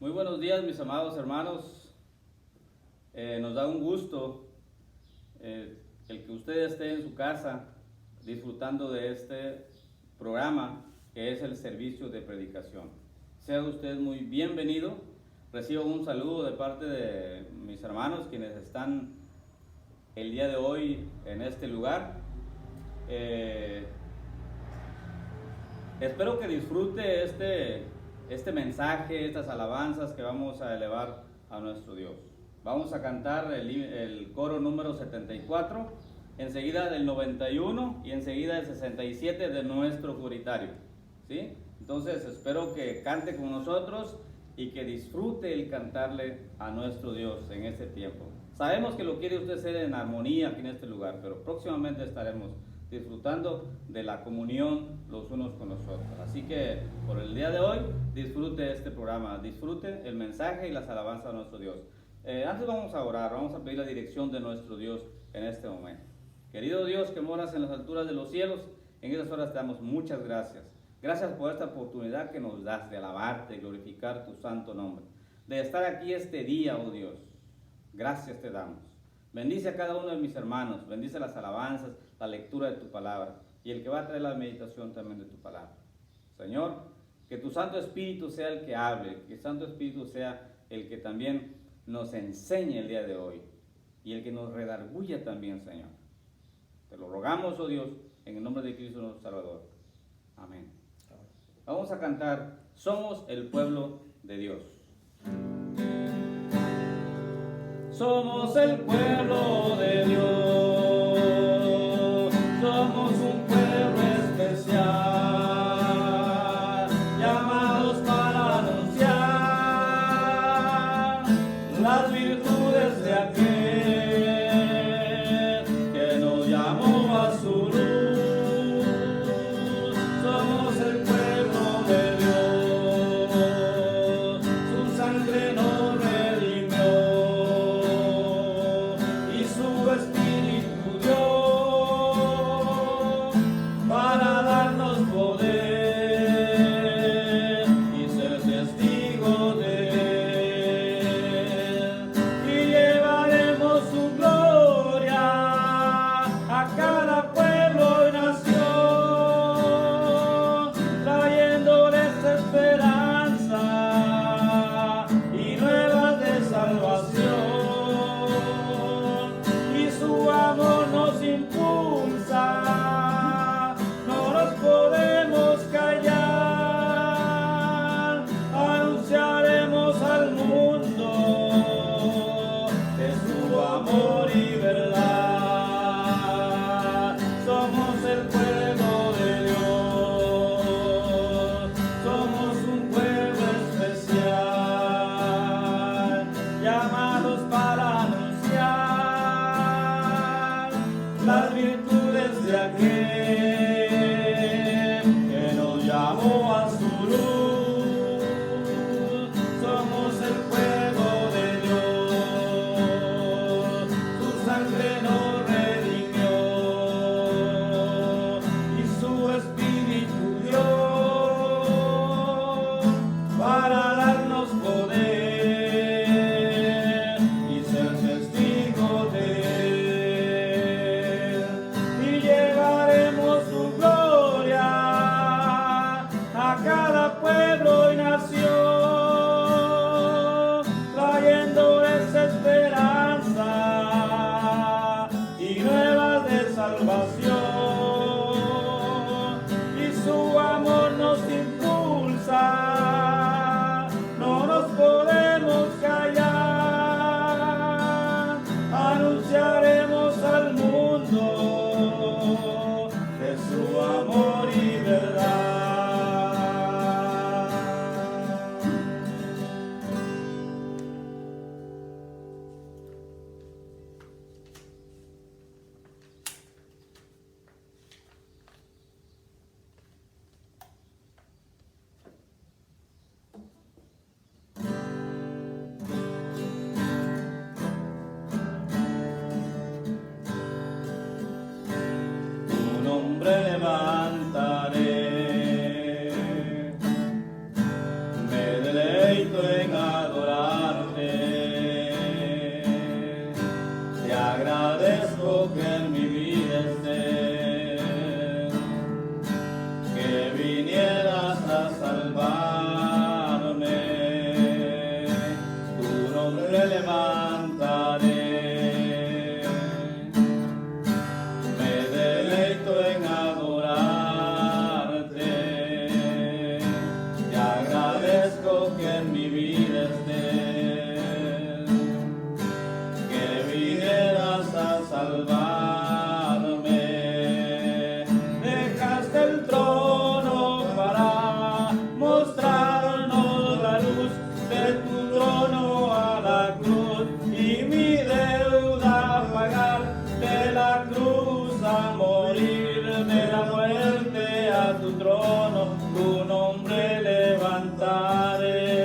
Muy buenos días, mis amados hermanos. Nos da un gusto el que usted esté en su casa disfrutando de este programa que es el servicio de predicación. Sea usted muy bienvenido. Recibo un saludo de parte de mis hermanos quienes están el día de hoy en este lugar. Espero que disfrute este mensaje, estas alabanzas que vamos a elevar a nuestro Dios. Vamos a cantar el coro número 74, enseguida del 91 y enseguida el 67 de nuestro coritario, ¿sí? Entonces espero que cante con nosotros y que disfrute el cantarle a nuestro Dios en este tiempo. Sabemos que lo quiere usted hacer en armonía aquí en este lugar, pero próximamente estaremos disfrutando de la comunión los unos con los otros. Así que por el día de hoy disfrute este programa, disfrute el mensaje y las alabanzas a nuestro Dios. Antes vamos a orar, vamos a pedir la dirección de nuestro Dios en este momento. Querido Dios que moras en las alturas de los cielos, en estas horas te damos muchas gracias. Gracias por esta oportunidad que nos das de alabarte, de glorificar tu santo nombre, de estar aquí este día, oh Dios. Gracias te damos. Bendice a cada uno de mis hermanos, bendice las alabanzas, la lectura de tu palabra y el que va a traer la meditación también de tu palabra. Señor, que tu Santo Espíritu sea el que hable, que el Santo Espíritu sea el que también nos enseñe el día de hoy y el que nos redarguya también, Señor. Te lo rogamos, oh Dios, en el nombre de Cristo nuestro Salvador. Amén. Vamos a cantar Somos el pueblo de Dios. Somos el pueblo de Dios, somos un pueblo especial, llamados para anunciar las virtudes de aquel que nos llamó a su luz. Somos el pueblo de Dios, su sangre nos redimió. Las virtudes de aquel que nos llamó a su luz. Somos el pueblo de Dios, su sangre nos redimió y su espíritu dio para darnos poder y ser testigos de pueblo y nación, trayéndoles esperanza y nuevas de salvación, y su amor nos impulsa, no nos podemos callar, anunciaremos al mundo de su amor y verdad. Levantaré, me deleito en que en mi vida estés, que vinieras a salvarme. Dejaste el trono para mostrarnos la luz de tu trono a la cruz, y mi deuda pagar, de la cruz a morir, de la muerte a tu trono, tu nombre levantaré.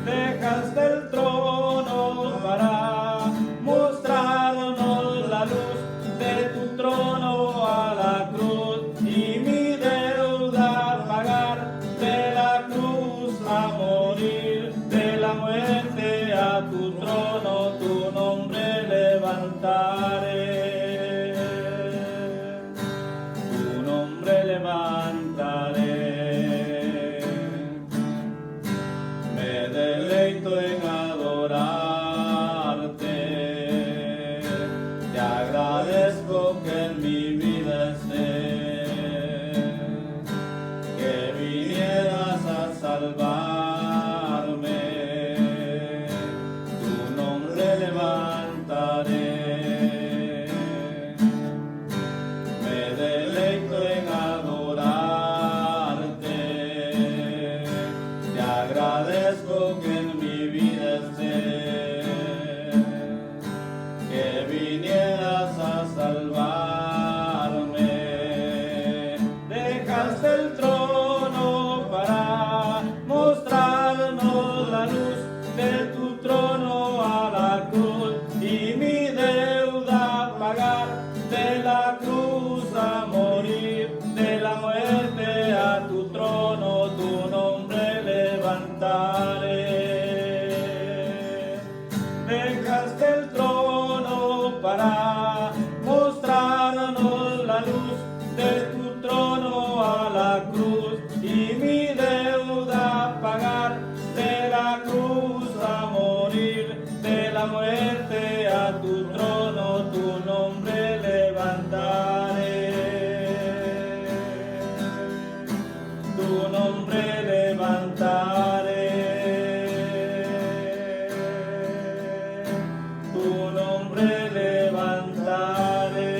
Dejaste el trono para mostrarnos la luz de tu trono a la cruz, y mi deuda pagar, de la cruz a morir, de la muerte a tu trono, tu nombre levantaré. Tu nombre levantaré. Me deleito en adorarte. Te agradezco que en mi vida estés, que vinieras a salvarme. Tu nombre levantaré. Me deleito en adorarte. Te agradezco que en mi vida estés, que vinieras a salvarme. Dejaste el trono para mostrarnos la luz de tu trono a la cruz, y mi deuda pagar, de la cruz a morir, de la muerte a tu trono, tu nombre levantaré. Dejaste el trono para mostrarnos la luz de tu trono a la cruz, y mi deuda pagar, de la cruz a morir, de la muerte a tu trono, tu nombre levantaré. Tu nombre levantaré. Tu nombre levantaré.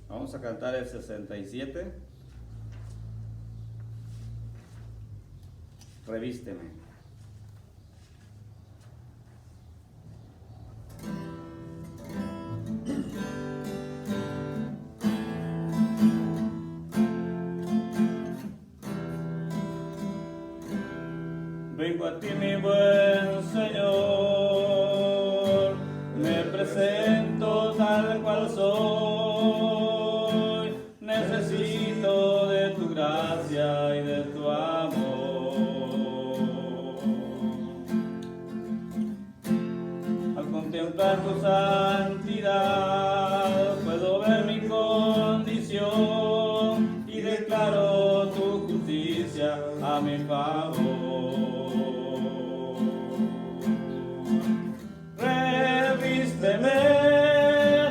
Vamos a cantar el 67. Revísteme. Vengo a ti, mi buen Señor, me presento tal cual soy, necesito de tu gracia y de tu amor. Al contemplar tu santidad, puedo ver mi condición y declaro tu justicia a mi favor. Revísteme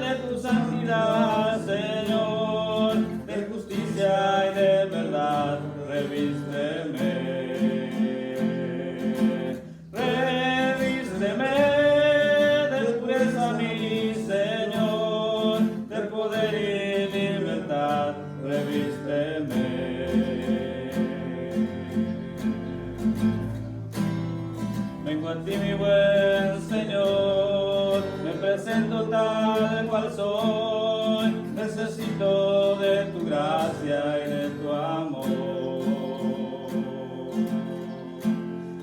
de tu santidad, Señor, de justicia y de verdad. Revísteme. Revísteme de pureza, mi Señor, de poder y libertad. Revísteme. Vengo a ti, mi buen Señor, me presento tal cual soy, necesito de tu gracia y de tu amor.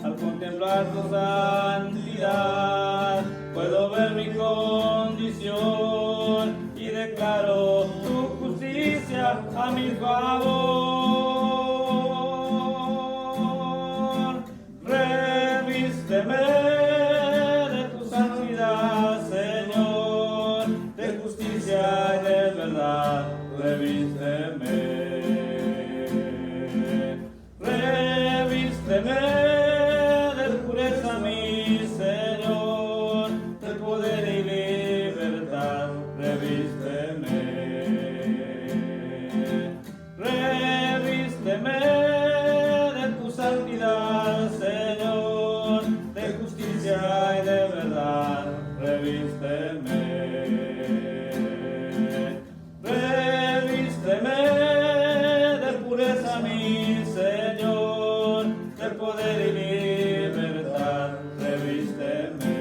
Al contemplar tu santidad, puedo ver mi condición y declaro tu justicia a mi favor. Revísteme de tu santidad, Señor, de justicia y de verdad. Revísteme. Revísteme de pureza, mi revísteme de pureza, mi Señor, de poder y libertad, revísteme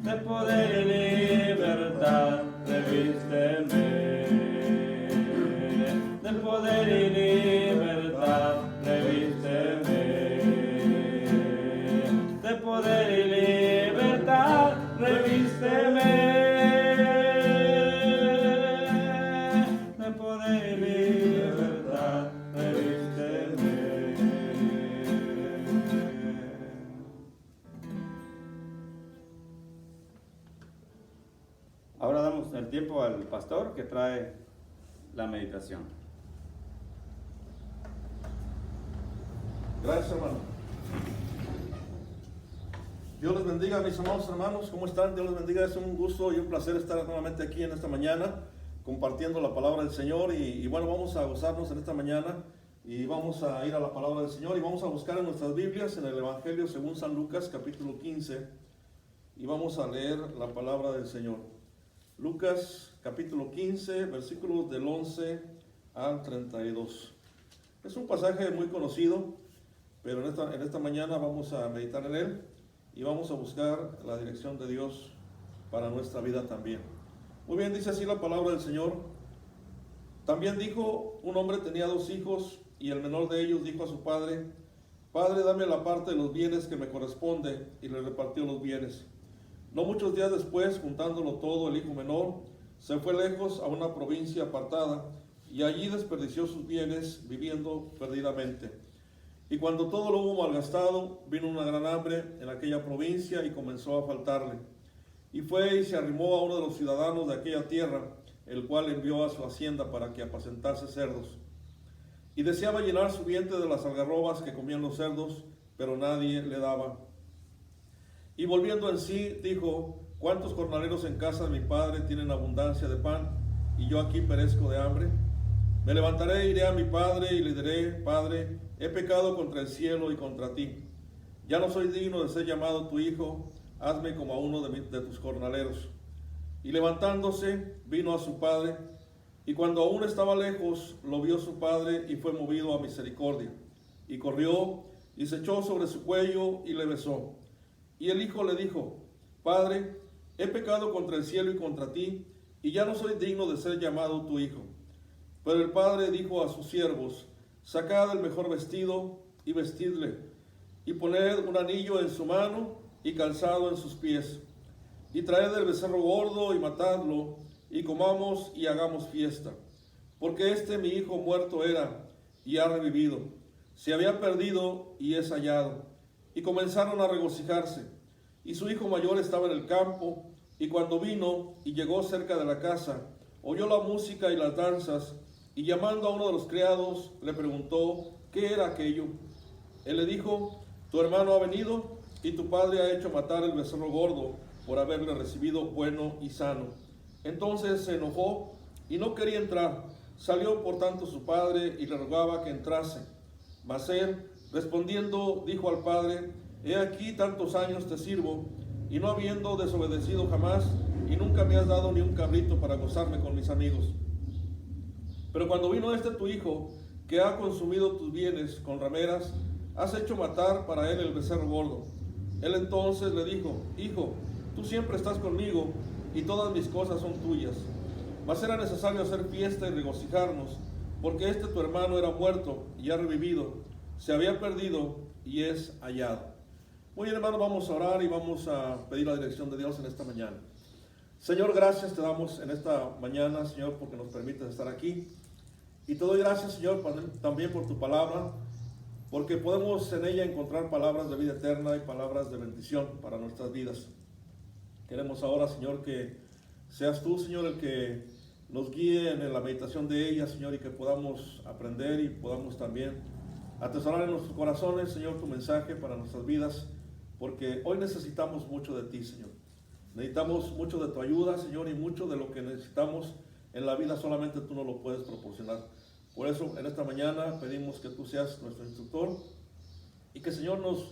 de poder y libertad, revísteme de poder y libertad, revísteme de poder y libertad, revísteme de poder y libertad, revísteme. Ahora damos el tiempo al pastor que trae la meditación. Gracias, hermano. Dios les bendiga, mis amados hermanos. ¿Cómo están? Dios les bendiga. Es un gusto y un placer estar nuevamente aquí en esta mañana compartiendo la palabra del Señor. Y bueno, vamos a gozarnos en esta mañana y vamos a ir a la palabra del Señor y vamos a buscar en nuestras Biblias en el Evangelio según San Lucas, capítulo 15, y vamos a leer la palabra del Señor. Lucas, capítulo 15, versículos del 11 al 32. Es un pasaje muy conocido, pero en esta mañana vamos a meditar en él y vamos a buscar la dirección de Dios para nuestra vida también. Muy bien, dice así la palabra del Señor. También dijo: un hombre tenía 2 hijos, y el menor de ellos dijo a su padre: Padre, dame la parte de los bienes que me corresponde, y le repartió los bienes. No muchos días después, juntándolo todo, el hijo menor se fue lejos a una provincia apartada, y allí desperdició sus bienes, viviendo perdidamente. Y cuando todo lo hubo malgastado, vino una gran hambre en aquella provincia y comenzó a faltarle. Y fue y se arrimó a uno de los ciudadanos de aquella tierra, el cual envió a su hacienda para que apacentase cerdos. Y deseaba llenar su vientre de las algarrobas que comían los cerdos, pero nadie le daba. Y volviendo en sí, dijo: ¿cuántos jornaleros en casa de mi padre tienen abundancia de pan, y yo aquí perezco de hambre? Me levantaré e iré a mi padre y le diré: Padre, he pecado contra el cielo y contra ti. Ya no soy digno de ser llamado tu hijo, hazme como a uno de tus jornaleros. Y levantándose, vino a su padre, y cuando aún estaba lejos, lo vio su padre y fue movido a misericordia. Y corrió y se echó sobre su cuello y le besó. Y el hijo le dijo: Padre, he pecado contra el cielo y contra ti, y ya no soy digno de ser llamado tu hijo. Pero el padre dijo a sus siervos: Sacad el mejor vestido y vestidle, y poned un anillo en su mano y calzado en sus pies, y traed el becerro gordo y matadlo, y comamos y hagamos fiesta. Porque mi hijo muerto era, y ha revivido; se había perdido y es hallado. Y comenzaron a regocijarse. Y su hijo mayor estaba en el campo, y cuando vino y llegó cerca de la casa, oyó la música y las danzas, y llamando a uno de los criados, le preguntó qué era aquello. Él le dijo: tu hermano ha venido, y tu padre ha hecho matar el becerro gordo, por haberle recibido bueno y sano. Entonces se enojó y no quería entrar. Salió por tanto su padre y le rogaba que entrase. Mas él, respondiendo, dijo al padre: he aquí tantos años te sirvo, y no habiendo desobedecido jamás, y nunca me has dado ni un cabrito para gozarme con mis amigos. Pero cuando vino tu hijo, que ha consumido tus bienes con rameras, has hecho matar para él el becerro gordo. Él entonces le dijo: hijo, tú siempre estás conmigo, y todas mis cosas son tuyas. Mas era necesario hacer fiesta y regocijarnos, porque tu hermano era muerto y ha revivido, se había perdido y es hallado. Muy bien, hermanos, vamos a orar y vamos a pedir la dirección de Dios en esta mañana. Señor, gracias te damos en esta mañana, Señor, porque nos permites estar aquí. Y te doy gracias, Señor, también por tu palabra, porque podemos en ella encontrar palabras de vida eterna y palabras de bendición para nuestras vidas. Queremos ahora, Señor, que seas tú, Señor, el que nos guíe en la meditación de ella, Señor, y que podamos aprender y podamos también atesorar en nuestros corazones, Señor, tu mensaje para nuestras vidas, porque hoy necesitamos mucho de ti, Señor. Necesitamos mucho de tu ayuda, Señor, y mucho de lo que necesitamos en la vida solamente tú nos lo puedes proporcionar. Por eso, en esta mañana pedimos que tú seas nuestro instructor y que, Señor, nos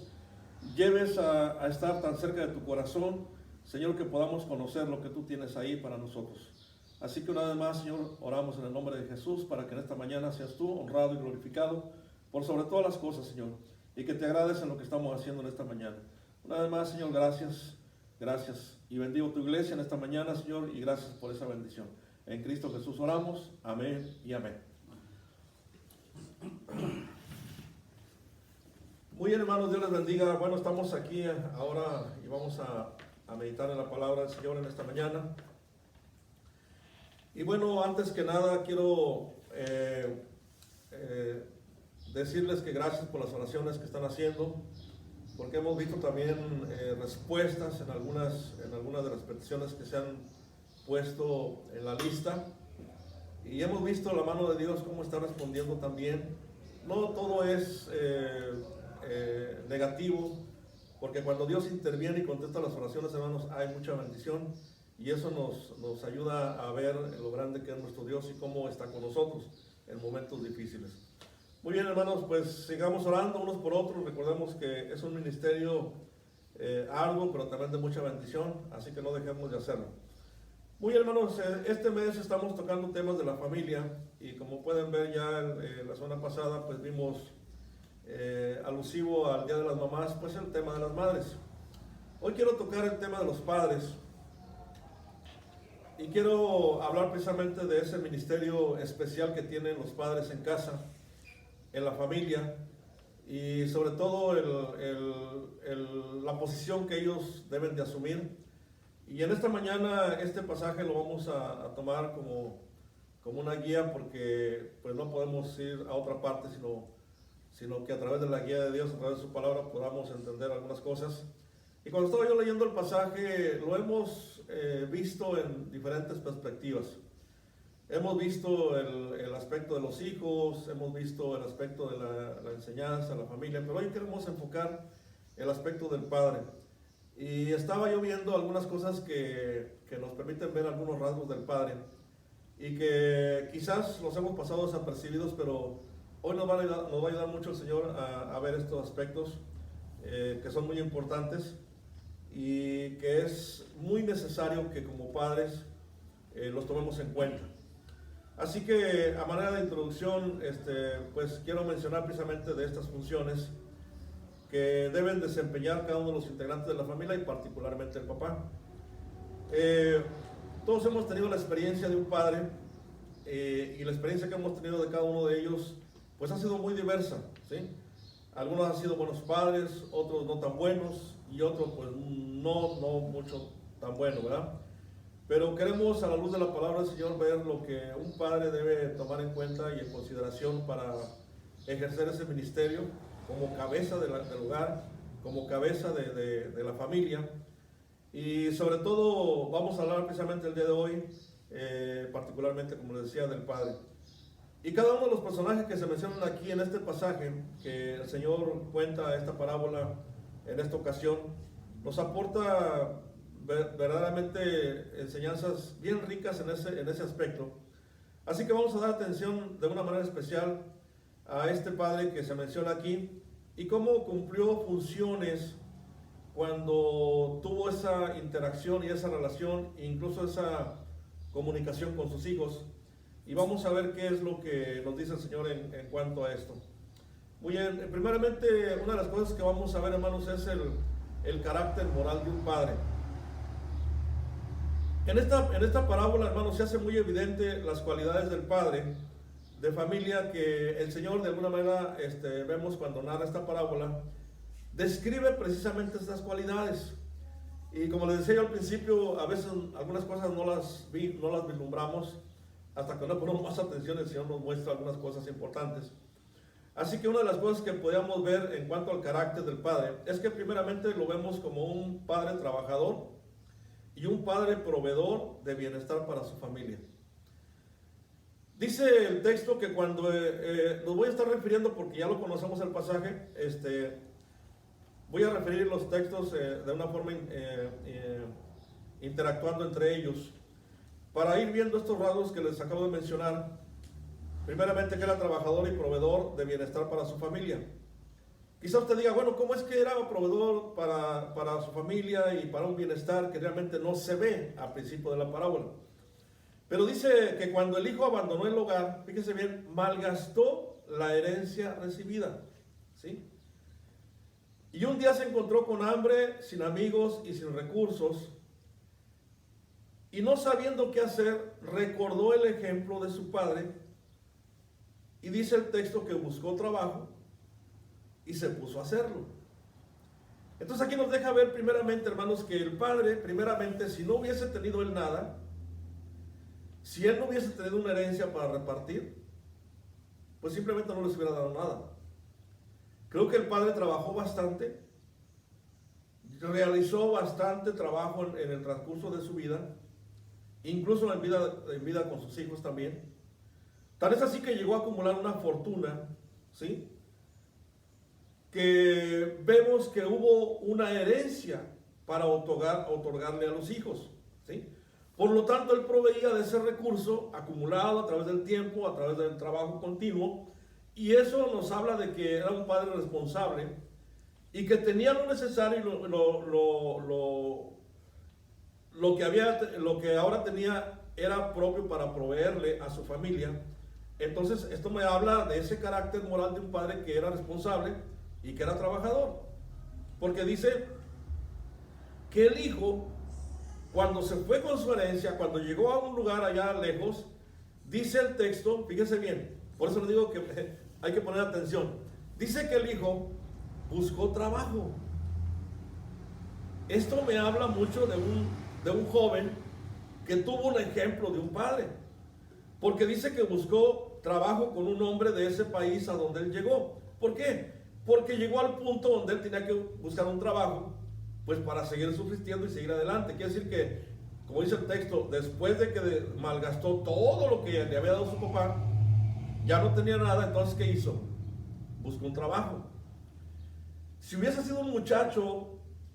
lleves a estar tan cerca de tu corazón Señor, que podamos conocer lo que tú tienes ahí para nosotros. Así que una vez más, Señor, oramos en el nombre de Jesús para que en esta mañana seas tú honrado y glorificado por sobre todas las cosas, Señor, y que te agrades en lo que estamos haciendo en esta mañana. Una vez más, Señor, gracias, gracias, y bendigo tu iglesia en esta mañana, Señor, y gracias por esa bendición. En Cristo Jesús oramos, amén y amén. Muy bien, hermanos, Dios les bendiga. Bueno, estamos aquí ahora y vamos a meditar en la palabra del Señor en esta mañana. Y bueno, antes que nada quiero decirles que gracias por las oraciones que están haciendo, porque hemos visto también respuestas en algunas de las peticiones que se han puesto en la lista, y hemos visto la mano de Dios cómo está respondiendo también. No todo es negativo, porque cuando Dios interviene y contesta las oraciones, hermanos, hay mucha bendición. Y eso nos ayuda a ver lo grande que es nuestro Dios y cómo está con nosotros en momentos difíciles. Muy bien, hermanos, pues sigamos orando unos por otros. Recordemos que es un ministerio arduo, pero también de mucha bendición, así que no dejemos de hacerlo. Muy bien, hermanos, este mes estamos tocando temas de la familia, y como pueden ver ya la semana pasada, pues vimos alusivo al Día de las Mamás, pues el tema de las madres. Hoy quiero tocar el tema de los padres. Y quiero hablar precisamente de ese ministerio especial que tienen los padres en casa, en la familia, y sobre todo la posición que ellos deben de asumir. Y en esta mañana este pasaje lo vamos a tomar como una guía, porque pues no podemos ir a otra parte, sino que a través de la guía de Dios, a través de su palabra, podamos entender algunas cosas. Y cuando estaba yo leyendo el pasaje, lo hemos visto en diferentes perspectivas. Hemos visto el aspecto de los hijos, hemos visto el aspecto de la enseñanza, la familia, pero hoy queremos enfocar el aspecto del padre. Y estaba yo viendo algunas cosas que nos permiten ver algunos rasgos del padre, y que quizás los hemos pasado desapercibidos, pero hoy nos va a ayudar mucho el Señor a ver estos aspectos que son muy importantes, y que es muy necesario que como padres los tomemos en cuenta. Así que a manera de introducción, pues quiero mencionar precisamente de estas funciones que deben desempeñar cada uno de los integrantes de la familia, y particularmente el papá. Todos hemos tenido la experiencia de un padre, y la experiencia que hemos tenido de cada uno de ellos pues ha sido muy diversa, ¿sí? Algunos han sido buenos padres, otros no tan buenos, y otros pues no mucho tan buenos, ¿verdad? Pero queremos, a la luz de la palabra del Señor, ver lo que un padre debe tomar en cuenta y en consideración para ejercer ese ministerio como cabeza del hogar, como cabeza de la familia. Y sobre todo vamos a hablar precisamente el día de hoy, particularmente, como les decía, del padre. Y cada uno de los personajes que se mencionan aquí en este pasaje, que el Señor cuenta esta parábola en esta ocasión, nos aporta verdaderamente enseñanzas bien ricas en ese aspecto. Así que vamos a dar atención de una manera especial a este padre que se menciona aquí, y cómo cumplió funciones cuando tuvo esa interacción y esa relación, incluso esa comunicación con sus hijos. Y vamos a ver qué es lo que nos dice el Señor en cuanto a esto. Muy bien, primeramente, una de las cosas que vamos a ver, hermanos, es el carácter moral de un padre. En esta parábola, hermanos, se hace muy evidente las cualidades del padre de familia, que el Señor de alguna manera, vemos cuando narra esta parábola, describe precisamente estas cualidades. Y como les decía yo al principio, a veces algunas cosas no las vislumbramos hasta que no ponemos más atención. El Señor nos muestra algunas cosas importantes. Así que una de las cosas que podemos ver en cuanto al carácter del padre es que primeramente lo vemos como un padre trabajador y un padre proveedor de bienestar para su familia. Dice el texto que cuando nos voy a estar refiriendo, porque ya lo conocemos el pasaje, voy a referir los textos de una forma interactuando entre ellos, para ir viendo estos rasgos que les acabo de mencionar. Primeramente, que era trabajador y proveedor de bienestar para su familia. Quizá usted diga, bueno, ¿cómo es que era proveedor para su familia y para un bienestar que realmente no se ve al principio de la parábola? Pero dice que cuando el hijo abandonó el hogar, fíjese bien, malgastó la herencia recibida, ¿sí? Y un día se encontró con hambre, sin amigos y sin recursos, y no sabiendo qué hacer, recordó el ejemplo de su padre, y dice el texto que buscó trabajo y se puso a hacerlo. Entonces aquí nos deja ver primeramente, hermanos, que el padre, primeramente, si no hubiese tenido él nada, si él no hubiese tenido una herencia para repartir, pues simplemente no les hubiera dado nada. Creo que el padre trabajó bastante, realizó bastante trabajo en el transcurso de su vida, incluso en vida con sus hijos también. Tal es así que llegó a acumular una fortuna, ¿sí? Que vemos que hubo una herencia para otorgarle a los hijos, ¿sí? Por lo tanto, él proveía de ese recurso acumulado a través del tiempo, a través del trabajo continuo, y eso nos habla de que era un padre responsable y que tenía lo necesario y lo que ahora tenía era propio para proveerle a su familia. Entonces, esto me habla de ese carácter moral de un padre que era responsable y que era trabajador. Porque dice que el hijo, cuando se fue con su herencia, cuando llegó a un lugar allá lejos, dice el texto, fíjese bien, por eso le digo que hay que poner atención. Dice que el hijo buscó trabajo. Esto me habla mucho de un joven que tuvo un ejemplo de un padre. Porque dice que buscó trabajo con un hombre de ese país a donde él llegó. ¿Por qué? Porque llegó al punto donde él tenía que buscar un trabajo, pues para seguir subsistiendo y seguir adelante. Quiere decir que, como dice el texto, después de que malgastó todo lo que le había dado su papá, ya no tenía nada. Entonces, ¿qué hizo? Buscó un trabajo. Si hubiese sido un muchacho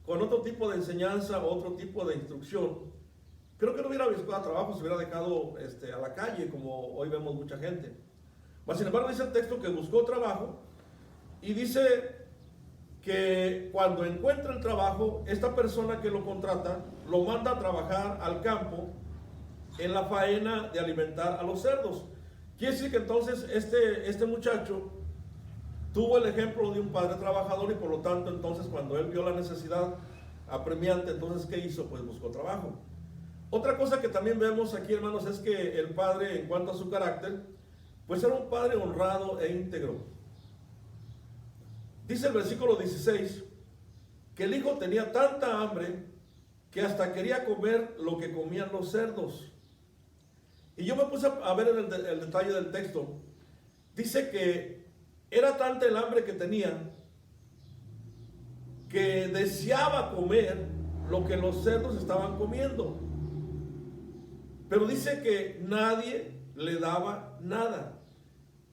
con otro tipo de enseñanza, otro tipo de instrucción, creo que no hubiera buscado trabajo, se hubiera dejado a la calle, como hoy vemos mucha gente. Mas, sin embargo, dice el texto que buscó trabajo, y dice que cuando encuentra el trabajo, esta persona que lo contrata lo manda a trabajar al campo en la faena de alimentar a los cerdos. Quiere decir que entonces este muchacho tuvo el ejemplo de un padre trabajador, y por lo tanto, entonces, cuando él vio la necesidad apremiante, entonces, ¿qué hizo? Pues buscó trabajo. Otra cosa que también vemos aquí, hermanos, es que el padre, en cuanto a su carácter, pues era un padre honrado e íntegro. Dice el versículo 16 que el hijo tenía tanta hambre que hasta quería comer lo que comían los cerdos. Y yo me puse a ver el detalle del texto. Dice que era tanta el hambre que tenía que deseaba comer lo que los cerdos estaban comiendo. Pero dice que nadie le daba nada.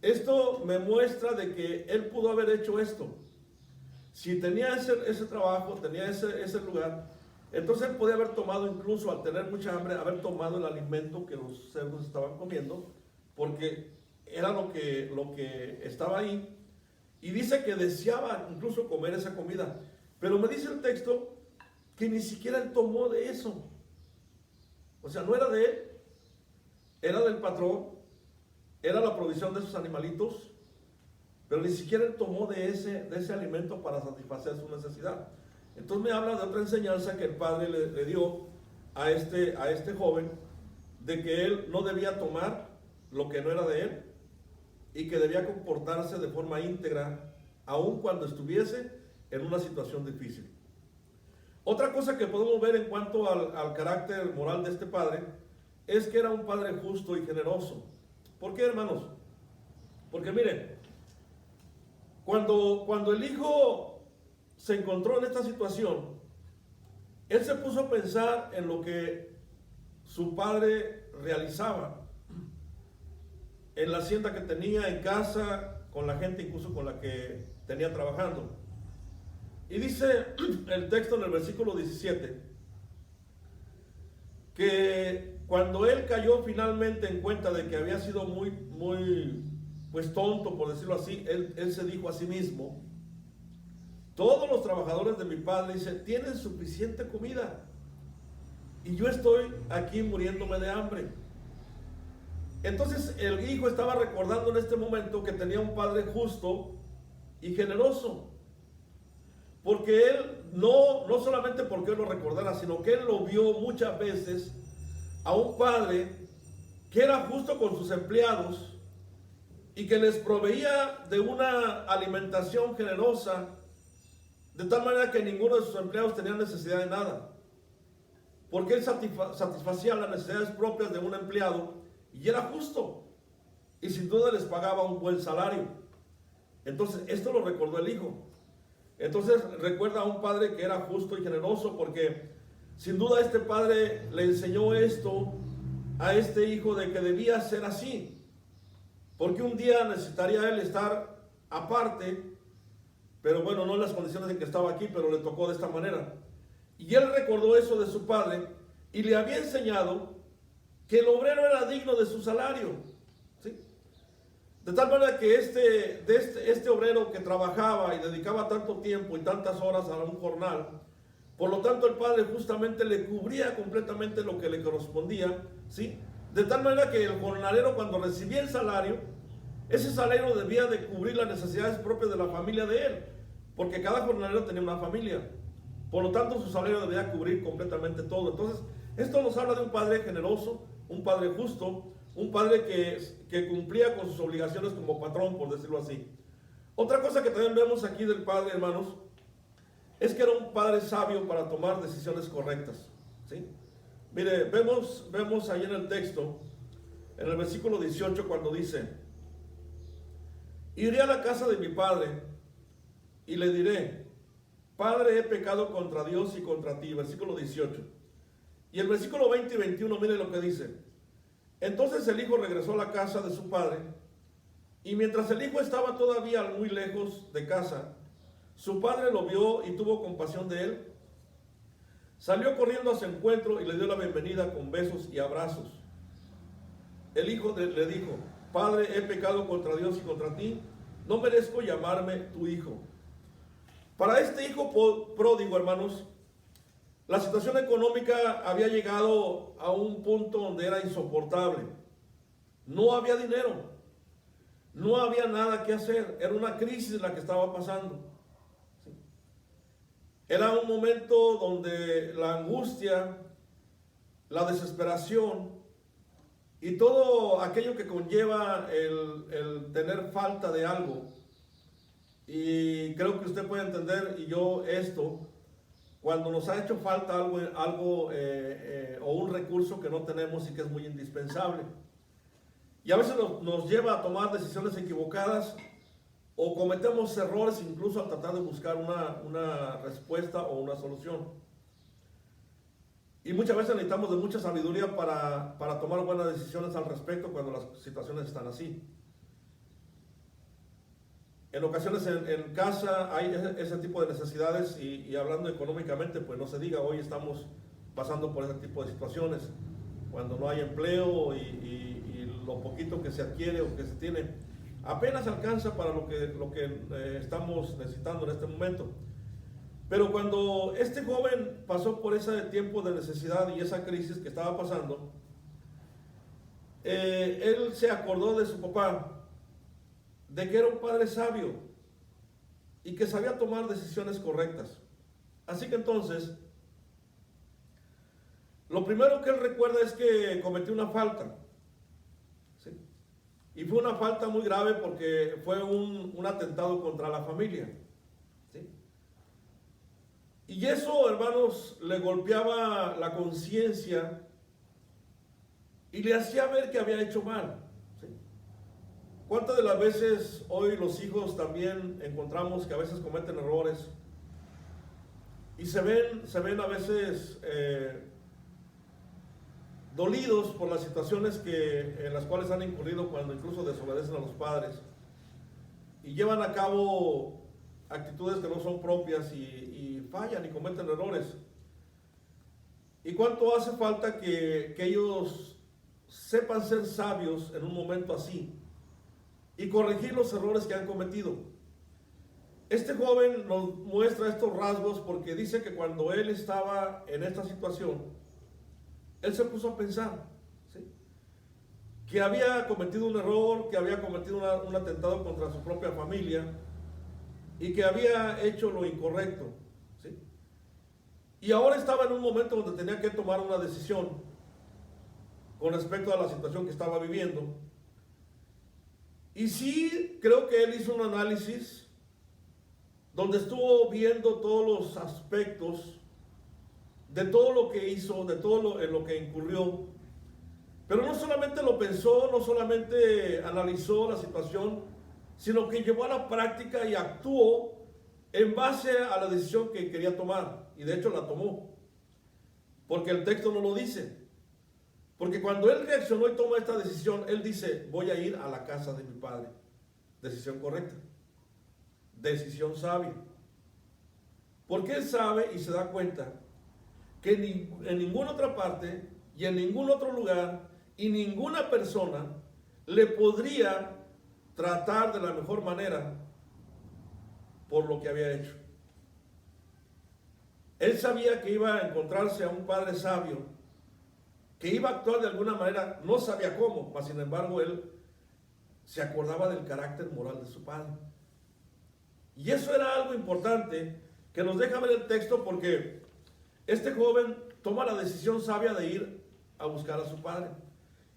Esto me muestra de que él pudo haber hecho esto. Si tenía ese trabajo, tenía ese lugar, entonces él podía haber tomado, incluso al tener mucha hambre, haber tomado el alimento que los cerdos estaban comiendo, porque era lo que estaba ahí. Y dice que deseaba incluso comer esa comida. Pero me dice el texto que ni siquiera él tomó de eso. O sea, no era de él, era del patrón, era la provisión de esos animalitos, pero ni siquiera él tomó de ese alimento para satisfacer su necesidad. Entonces me habla de otra enseñanza que el padre le dio a este joven, de que él no debía tomar lo que no era de él, y que debía comportarse de forma íntegra, aun cuando estuviese en una situación difícil. Otra cosa que podemos ver en cuanto al carácter moral de este padre, es que era un padre justo y generoso. ¿Por qué, hermanos? Porque miren, cuando el hijo se encontró en esta situación, él se puso a pensar en lo que su padre realizaba en la hacienda que tenía, en casa, con la gente incluso con la que tenía trabajando. Y dice el texto en el versículo 17 que cuando él cayó finalmente en cuenta de que había sido muy pues tonto, por decirlo así, él se dijo a sí mismo, todos los trabajadores de mi padre, dice, tienen suficiente comida y yo estoy aquí muriéndome de hambre. Entonces el hijo estaba recordando en este momento que tenía un padre justo y generoso, porque él no solamente porque él lo recordara, sino que él lo vio muchas veces a un padre que era justo con sus empleados y que les proveía de una alimentación generosa, de tal manera que ninguno de sus empleados tenía necesidad de nada, porque él satisfacía las necesidades propias de un empleado y era justo, y sin duda les pagaba un buen salario. Entonces esto lo recordó el hijo. Entonces recuerda a un padre que era justo y generoso, porque sin duda este padre le enseñó esto a este hijo, de que debía ser así, porque un día necesitaría él estar aparte, pero bueno, no en las condiciones en que estaba aquí, pero le tocó de esta manera. Y él recordó eso de su padre y le había enseñado que el obrero era digno de su salario, ¿sí? De tal manera que este obrero que trabajaba y dedicaba tanto tiempo y tantas horas a un jornal, por lo tanto el padre justamente le cubría completamente lo que le correspondía, ¿sí? De tal manera que el jornalero, cuando recibía el salario, ese salario debía de cubrir las necesidades propias de la familia de él, porque cada jornalero tenía una familia. Por lo tanto, su salario debía cubrir completamente todo. Entonces, esto nos habla de un padre generoso, un padre justo, un padre que cumplía con sus obligaciones como patrón, por decirlo así. Otra cosa que también vemos aquí del padre, hermanos, es que era un padre sabio para tomar decisiones correctas, ¿sí? Mire, vemos ahí en el texto, en el versículo 18, cuando dice: iré a la casa de mi padre y le diré, Padre, he pecado contra Dios y contra ti. Versículo 18. Y el versículo 20 y 21, mire lo que dice. Entonces el hijo regresó a la casa de su padre, y mientras el hijo estaba todavía muy lejos de casa, su padre lo vio y tuvo compasión de él. Salió corriendo a su encuentro y le dio la bienvenida con besos y abrazos. El hijo le dijo, Padre, he pecado contra Dios y contra ti, no merezco llamarme tu hijo. Para este hijo pródigo, hermanos, la situación económica había llegado a un punto donde era insoportable. No había dinero, no había nada que hacer, era una crisis la que estaba pasando. Era un momento donde la angustia, la desesperación y todo aquello que conlleva el tener falta de algo, y creo que usted puede entender, y yo esto, cuando nos ha hecho falta algo o un recurso que no tenemos y que es muy indispensable. Y a veces nos lleva a tomar decisiones equivocadas o cometemos errores incluso al tratar de buscar una respuesta o una solución. Y muchas veces necesitamos de mucha sabiduría para tomar buenas decisiones al respecto cuando las situaciones están así. En ocasiones en casa hay ese tipo de necesidades y hablando económicamente, pues no se diga, hoy estamos pasando por ese tipo de situaciones, cuando no hay empleo y lo poquito que se adquiere o que se tiene apenas alcanza para lo que estamos necesitando en este momento. Pero cuando este joven pasó por ese tiempo de necesidad y esa crisis que estaba pasando, él se acordó de su papá, de que era un padre sabio y que sabía tomar decisiones correctas. Así que entonces, lo primero que él recuerda es que cometió una falta, ¿sí? Y fue una falta muy grave porque fue un atentado contra la familia, ¿sí? Y eso, hermanos, le golpeaba la conciencia y le hacía ver que había hecho mal. ¿Cuántas de las veces hoy los hijos también encontramos que a veces cometen errores y se ven a veces dolidos por las situaciones en las cuales han incurrido cuando incluso desobedecen a los padres y llevan a cabo actitudes que no son propias y fallan y cometen errores? ¿Y cuánto hace falta que ellos sepan ser sabios en un momento así y corregir los errores que han cometido? este joven nos muestra estos rasgos porque dice que cuando él estaba en esta situación, él se puso a pensar, ¿sí?, que había cometido un error, que había cometido un atentado contra su propia familia y que había hecho lo incorrecto, ¿sí? Y ahora estaba en un momento donde tenía que tomar una decisión con respecto a la situación que estaba viviendo. Y sí, creo que él hizo un análisis donde estuvo viendo todos los aspectos de todo lo que hizo, de todo en lo que incurrió. Pero no solamente lo pensó, no solamente analizó la situación, sino que llevó a la práctica y actuó en base a la decisión que quería tomar. Y de hecho la tomó, porque el texto no lo dice. Porque cuando él reaccionó y tomó esta decisión, él dice: voy a ir a la casa de mi padre. Decisión correcta, decisión sabia. Porque él sabe y se da cuenta que en ninguna otra parte y en ningún otro lugar y ninguna persona le podría tratar de la mejor manera por lo que había hecho. Él sabía que iba a encontrarse a un padre sabio, que iba a actuar de alguna manera, no sabía cómo, mas sin embargo él se acordaba del carácter moral de su padre. Y eso era algo importante que nos deja ver el texto, porque este joven toma la decisión sabia de ir a buscar a su padre.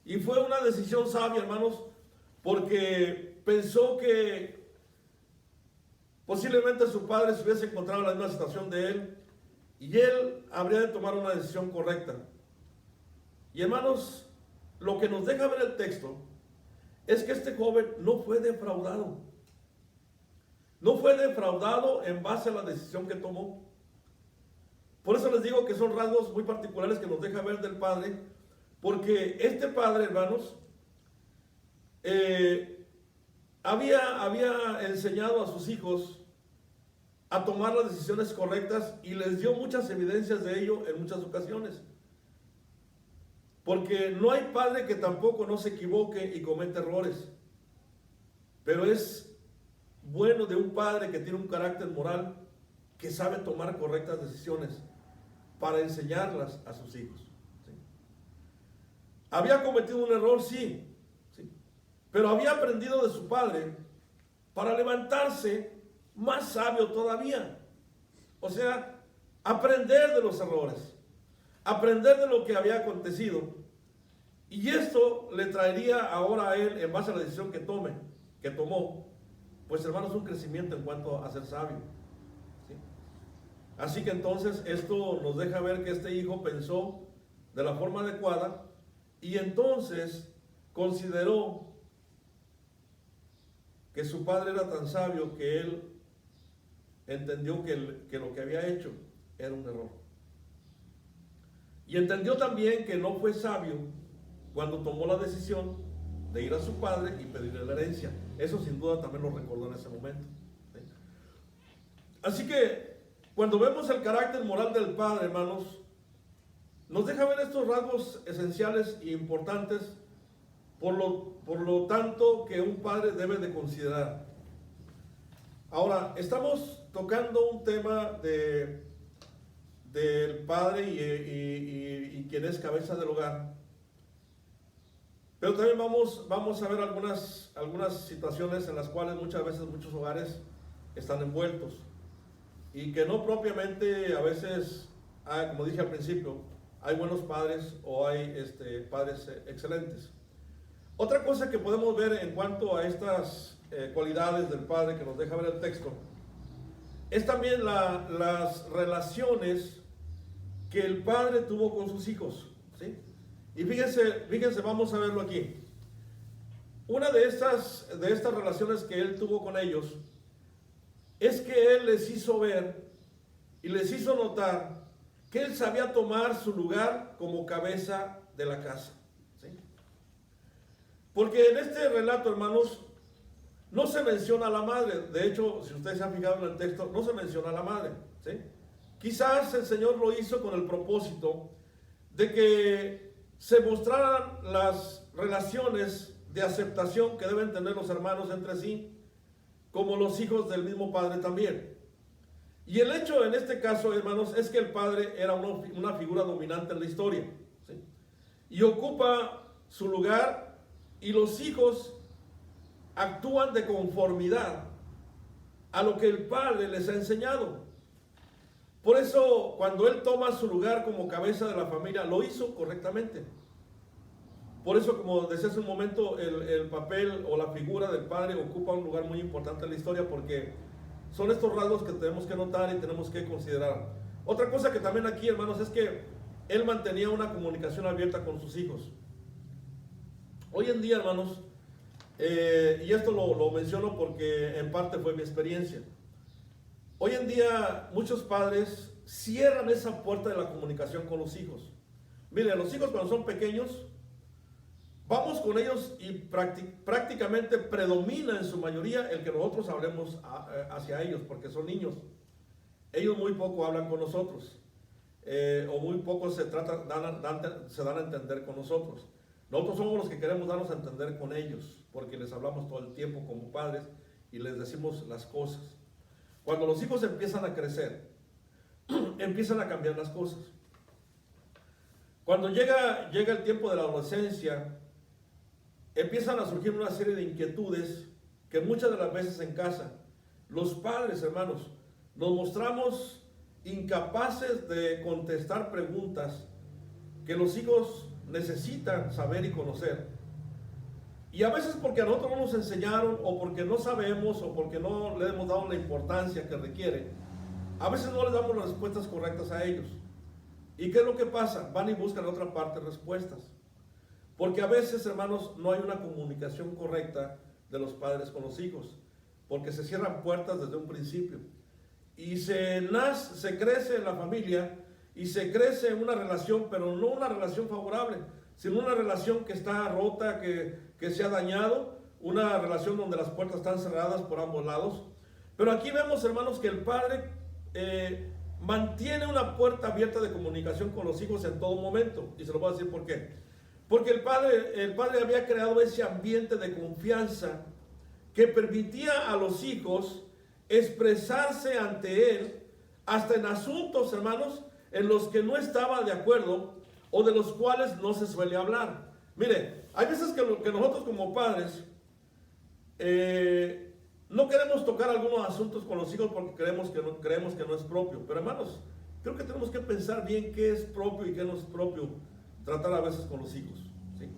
Y fue una decisión sabia, hermanos, porque pensó que posiblemente su padre se hubiese encontrado en la misma situación de él y él habría de tomar una decisión correcta. Y hermanos, lo que nos deja ver el texto es que este joven no fue defraudado. No fue defraudado en base a la decisión que tomó. Por eso les digo que son rasgos muy particulares que nos deja ver del padre, porque este padre, hermanos, había enseñado a sus hijos a tomar las decisiones correctas y les dio muchas evidencias de ello en muchas ocasiones. Porque no hay padre que tampoco no se equivoque y cometa errores. Pero es bueno de un padre que tiene un carácter moral, que sabe tomar correctas decisiones para enseñarlas a sus hijos. ¿Sí? Había cometido un error, sí, pero había aprendido de su padre para levantarse más sabio todavía. O sea, aprender de los errores, aprender de lo que había acontecido. Y esto le traería ahora a él, en base a la decisión que tomó, pues hermanos, un crecimiento en cuanto a ser sabio. ¿Sí? Así que entonces esto nos deja ver que este hijo pensó de la forma adecuada y entonces consideró que su padre era tan sabio que él entendió que lo que había hecho era un error. Y entendió también que no fue sabio cuando tomó la decisión de ir a su padre y pedirle la herencia. Eso sin duda también lo recordó en ese momento. ¿Sí? Así que cuando vemos el carácter moral del padre, hermanos, nos deja ver estos rasgos esenciales e importantes, por lo tanto que un padre debe de considerar. Ahora, estamos tocando un tema del padre y quien es cabeza del hogar. Pero también vamos a ver algunas situaciones en las cuales muchas veces muchos hogares están envueltos y que no propiamente a veces, como dije al principio, hay buenos padres o hay padres excelentes. Otra cosa que podemos ver en cuanto a estas cualidades del padre que nos deja ver el texto es también las relaciones que el padre tuvo con sus hijos, ¿sí? Y fíjense, vamos a verlo aquí. Una de estas relaciones que él tuvo con ellos es que él les hizo ver y les hizo notar que él sabía tomar su lugar como cabeza de la casa. ¿Sí? Porque en este relato, hermanos, no se menciona a la madre. De hecho, si ustedes se han fijado en el texto, no se menciona a la madre. ¿Sí? Quizás el Señor lo hizo con el propósito de que se mostraran las relaciones de aceptación que deben tener los hermanos entre sí, como los hijos del mismo padre también. Y el hecho en este caso, hermanos, es que el padre era una figura dominante en la historia, ¿sí? Y ocupa su lugar, y los hijos actúan de conformidad a lo que el padre les ha enseñado. Por eso, cuando él toma su lugar como cabeza de la familia, lo hizo correctamente. Por eso, como decía hace un momento, el papel o la figura del padre ocupa un lugar muy importante en la historia, porque son estos rasgos que tenemos que notar y tenemos que considerar. Otra cosa que también aquí, hermanos, es que él mantenía una comunicación abierta con sus hijos. Hoy en día, hermanos, y esto lo menciono porque en parte fue mi experiencia. Hoy en día muchos padres cierran esa puerta de la comunicación con los hijos. Miren, los hijos cuando son pequeños, vamos con ellos y prácticamente predomina en su mayoría el que nosotros hablemos hacia ellos, porque son niños. Ellos muy poco hablan con nosotros, o muy poco se dan a entender con nosotros. Nosotros somos los que queremos darnos a entender con ellos, porque les hablamos todo el tiempo como padres y les decimos las cosas. Cuando los hijos empiezan a crecer, empiezan a cambiar las cosas. Cuando llega el tiempo de la adolescencia, empiezan a surgir una serie de inquietudes que muchas de las veces en casa, los padres, hermanos, nos mostramos incapaces de contestar preguntas que los hijos necesitan saber y conocer. Y a veces porque a nosotros no nos enseñaron, o porque no sabemos, o porque no le hemos dado la importancia que requiere, a veces no les damos las respuestas correctas a ellos. ¿Y qué es lo que pasa? Van y buscan en otra parte respuestas. Porque a veces, hermanos, no hay una comunicación correcta de los padres con los hijos, porque se cierran puertas desde un principio. Y se crece en la familia, y se crece en una relación, pero no una relación favorable, sino una relación que está rota, que se ha dañado, una relación donde las puertas están cerradas por ambos lados. Pero aquí vemos, hermanos, que el padre mantiene una puerta abierta de comunicación con los hijos en todo momento, y se lo voy a decir por qué. Porque el padre había creado ese ambiente de confianza que permitía a los hijos expresarse ante él, hasta en asuntos, hermanos, en los que no estaba de acuerdo o de los cuales no se suele hablar. Mire, hay veces que nosotros como padres no queremos tocar algunos asuntos con los hijos porque creemos que no es propio. Pero hermanos, creo que tenemos que pensar bien qué es propio y qué no es propio tratar a veces con los hijos, ¿sí?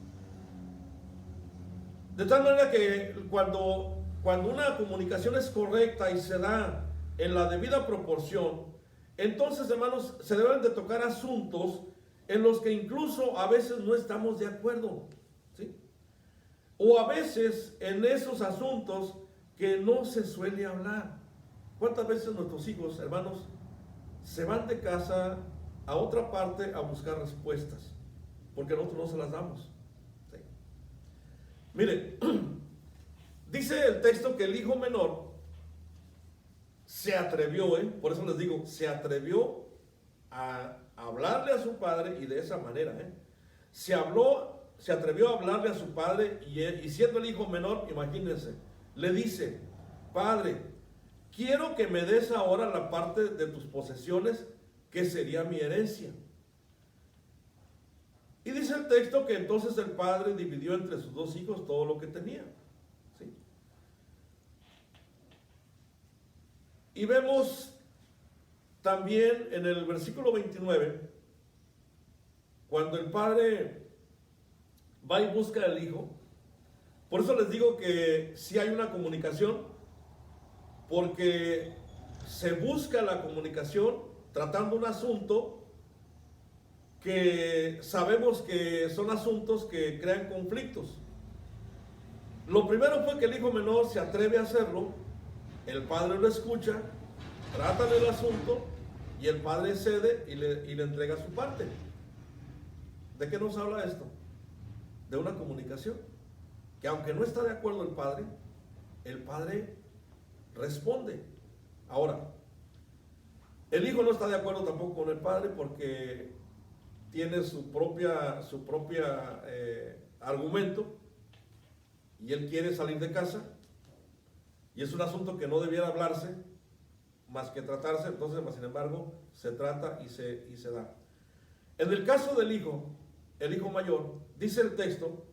De tal manera que cuando una comunicación es correcta y se da en la debida proporción, entonces, hermanos, se deben de tocar asuntos en los que incluso a veces no estamos de acuerdo, ¿sí? O a veces en esos asuntos que no se suele hablar. ¿Cuántas veces nuestros hijos, hermanos, se van de casa a otra parte a buscar respuestas? Porque nosotros no se las damos, ¿sí? Mire, dice el texto que el hijo menor se atrevió, por eso les digo, se atrevió a hablarle a su padre, y de esa manera, se atrevió a hablarle a su padre, y siendo el hijo menor, imagínense, le dice: Padre, quiero que me des ahora la parte de tus posesiones, que sería mi herencia. Y dice el texto que entonces el padre dividió entre sus dos hijos todo lo que tenía, ¿sí? Y vemos también en el versículo 29, cuando el padre va y busca al hijo. Por eso les digo que sí hay una comunicación, porque se busca la comunicación tratando un asunto que sabemos que son asuntos que crean conflictos. Lo primero fue que el hijo menor se atreve a hacerlo, el padre lo escucha, tratan el asunto y el padre cede y le entrega su parte. ¿De qué nos habla esto? De una comunicación, que aunque no está de acuerdo el padre responde. Ahora, el hijo no está de acuerdo tampoco con el padre, porque tiene su propia argumento, y él quiere salir de casa. y es un asunto que no debiera hablarse más que tratarse. Entonces, sin embargo, se trata y se da. En el caso del hijo, el hijo mayor, dice el texto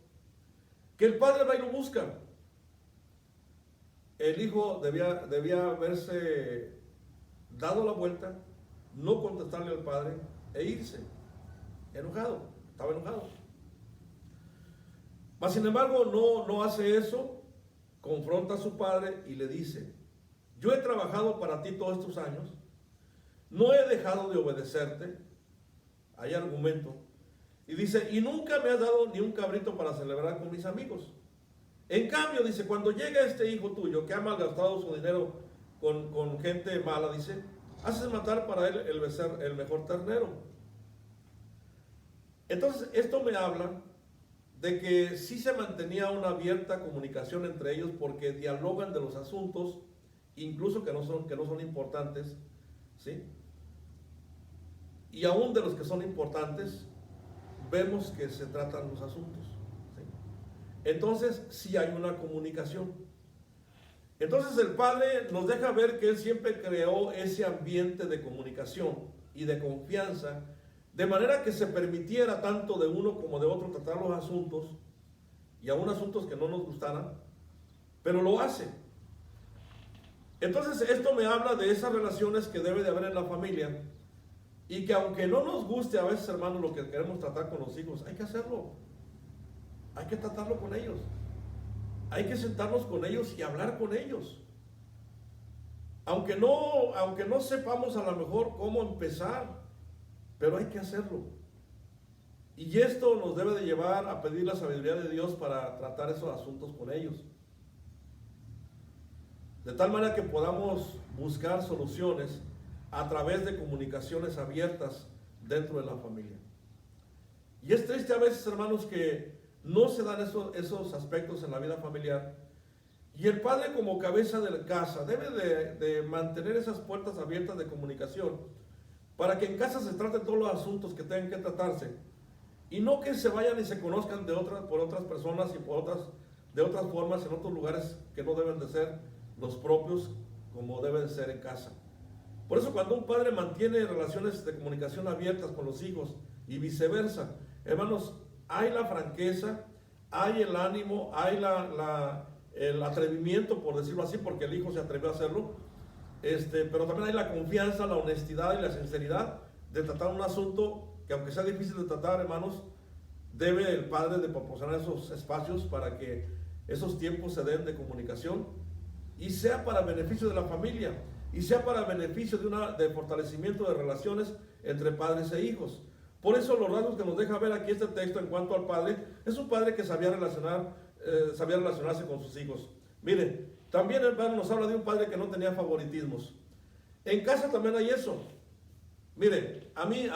que el padre va y lo busca. El hijo debía haberse dado la vuelta, no contestarle al padre e irse, enojado, estaba enojado. Mas sin embargo no hace eso, confronta a su padre y le dice: yo he trabajado para ti todos estos años, no he dejado de obedecerte. Hay argumento. Y dice: y nunca me has dado ni un cabrito para celebrar con mis amigos. En cambio, dice, cuando llega este hijo tuyo que ha malgastado su dinero con gente mala, dice, haces matar para él el mejor ternero. Entonces, esto me habla de que sí se mantenía una abierta comunicación entre ellos, porque dialogan de los asuntos, incluso que no son importantes, ¿sí? Y aún de los que son importantes, vemos que se tratan los asuntos, ¿sí? Entonces, sí hay una comunicación. Entonces, el Padre nos deja ver que Él siempre creó ese ambiente de comunicación y de confianza, de manera que se permitiera tanto de uno como de otro tratar los asuntos, y aún asuntos que no nos gustaran, pero lo hace. Entonces, esto me habla de esas relaciones que debe de haber en la familia, y que aunque no nos guste a veces, hermanos, lo que queremos tratar con los hijos, hay que hacerlo. Hay que tratarlo con ellos. Hay que sentarnos con ellos y hablar con ellos. Aunque no sepamos a lo mejor cómo empezar, pero hay que hacerlo. Y esto nos debe de llevar a pedir la sabiduría de Dios para tratar esos asuntos con ellos. De tal manera que podamos buscar soluciones a través de comunicaciones abiertas dentro de la familia. Y es triste a veces, hermanos, que no se dan esos aspectos en la vida familiar. Y el padre, como cabeza de la casa, debe de mantener esas puertas abiertas de comunicación para que en casa se traten todos los asuntos que tengan que tratarse, y no que se vayan y se conozcan por otras personas y de otras formas en otros lugares que no deben de ser los propios, como deben de ser en casa. Por eso, cuando un padre mantiene relaciones de comunicación abiertas con los hijos y viceversa, hermanos, hay la franqueza, hay el ánimo, hay el atrevimiento, por decirlo así, porque el hijo se atrevió a hacerlo, pero también hay la confianza, la honestidad y la sinceridad de tratar un asunto que, aunque sea difícil de tratar, hermanos, debe el padre de proporcionar esos espacios para que esos tiempos se den de comunicación y sea para beneficio de la familia y sea para beneficio de fortalecimiento de relaciones entre padres e hijos. Por eso los rasgos que nos deja ver aquí este texto en cuanto al padre, es un padre que sabía relacionarse con sus hijos. Miren, también, hermano, nos habla de un padre que no tenía favoritismos. En casa también hay eso. Mire, antes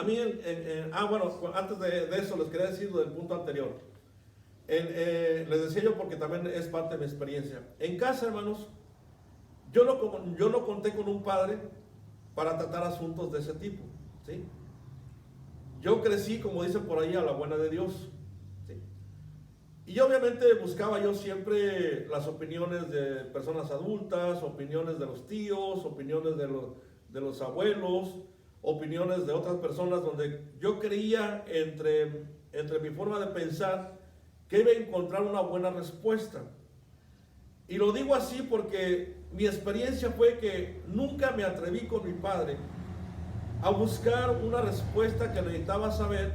de eso les quería decir del punto anterior. Les decía yo porque también es parte de mi experiencia. En casa, hermanos, yo no conté con un padre para tratar asuntos de ese tipo, ¿sí? Yo crecí, como dicen por ahí, a la buena de Dios, ¿sí? Y obviamente buscaba yo siempre las opiniones de personas adultas, opiniones de los tíos, opiniones de los abuelos, opiniones de otras personas, donde yo creía entre mi forma de pensar que iba a encontrar una buena respuesta. Y lo digo así porque mi experiencia fue que nunca me atreví con mi padre a buscar una respuesta que necesitaba saber,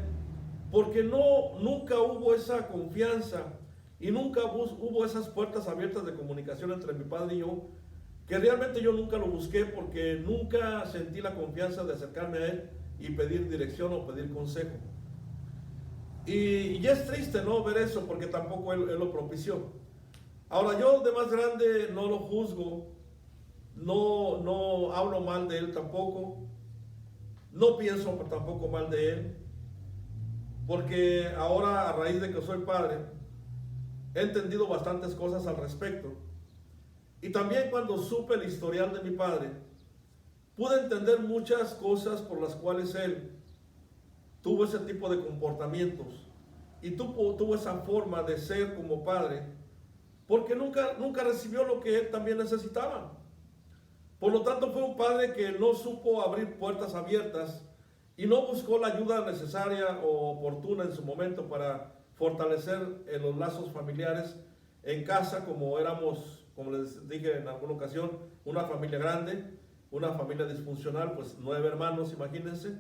porque nunca hubo esa confianza y nunca hubo esas puertas abiertas de comunicación entre mi padre y yo, que realmente yo nunca lo busqué, porque nunca sentí la confianza de acercarme a él y pedir dirección o pedir consejo. Y es triste, ¿no?, ver eso, porque tampoco él lo propició. Ahora, yo de más grande no lo juzgo, no hablo mal de él tampoco, no pienso tampoco mal de él, porque ahora, a raíz de que soy padre, he entendido bastantes cosas al respecto. Y también, cuando supe el historial de mi padre, pude entender muchas cosas por las cuales él tuvo ese tipo de comportamientos y tuvo esa forma de ser como padre, porque nunca recibió lo que él también necesitaba. Por lo tanto, fue un padre que no supo abrir puertas abiertas y no buscó la ayuda necesaria o oportuna en su momento para fortalecer los lazos familiares en casa, como éramos, como les dije en alguna ocasión, una familia grande, una familia disfuncional, pues 9 hermanos, imagínense,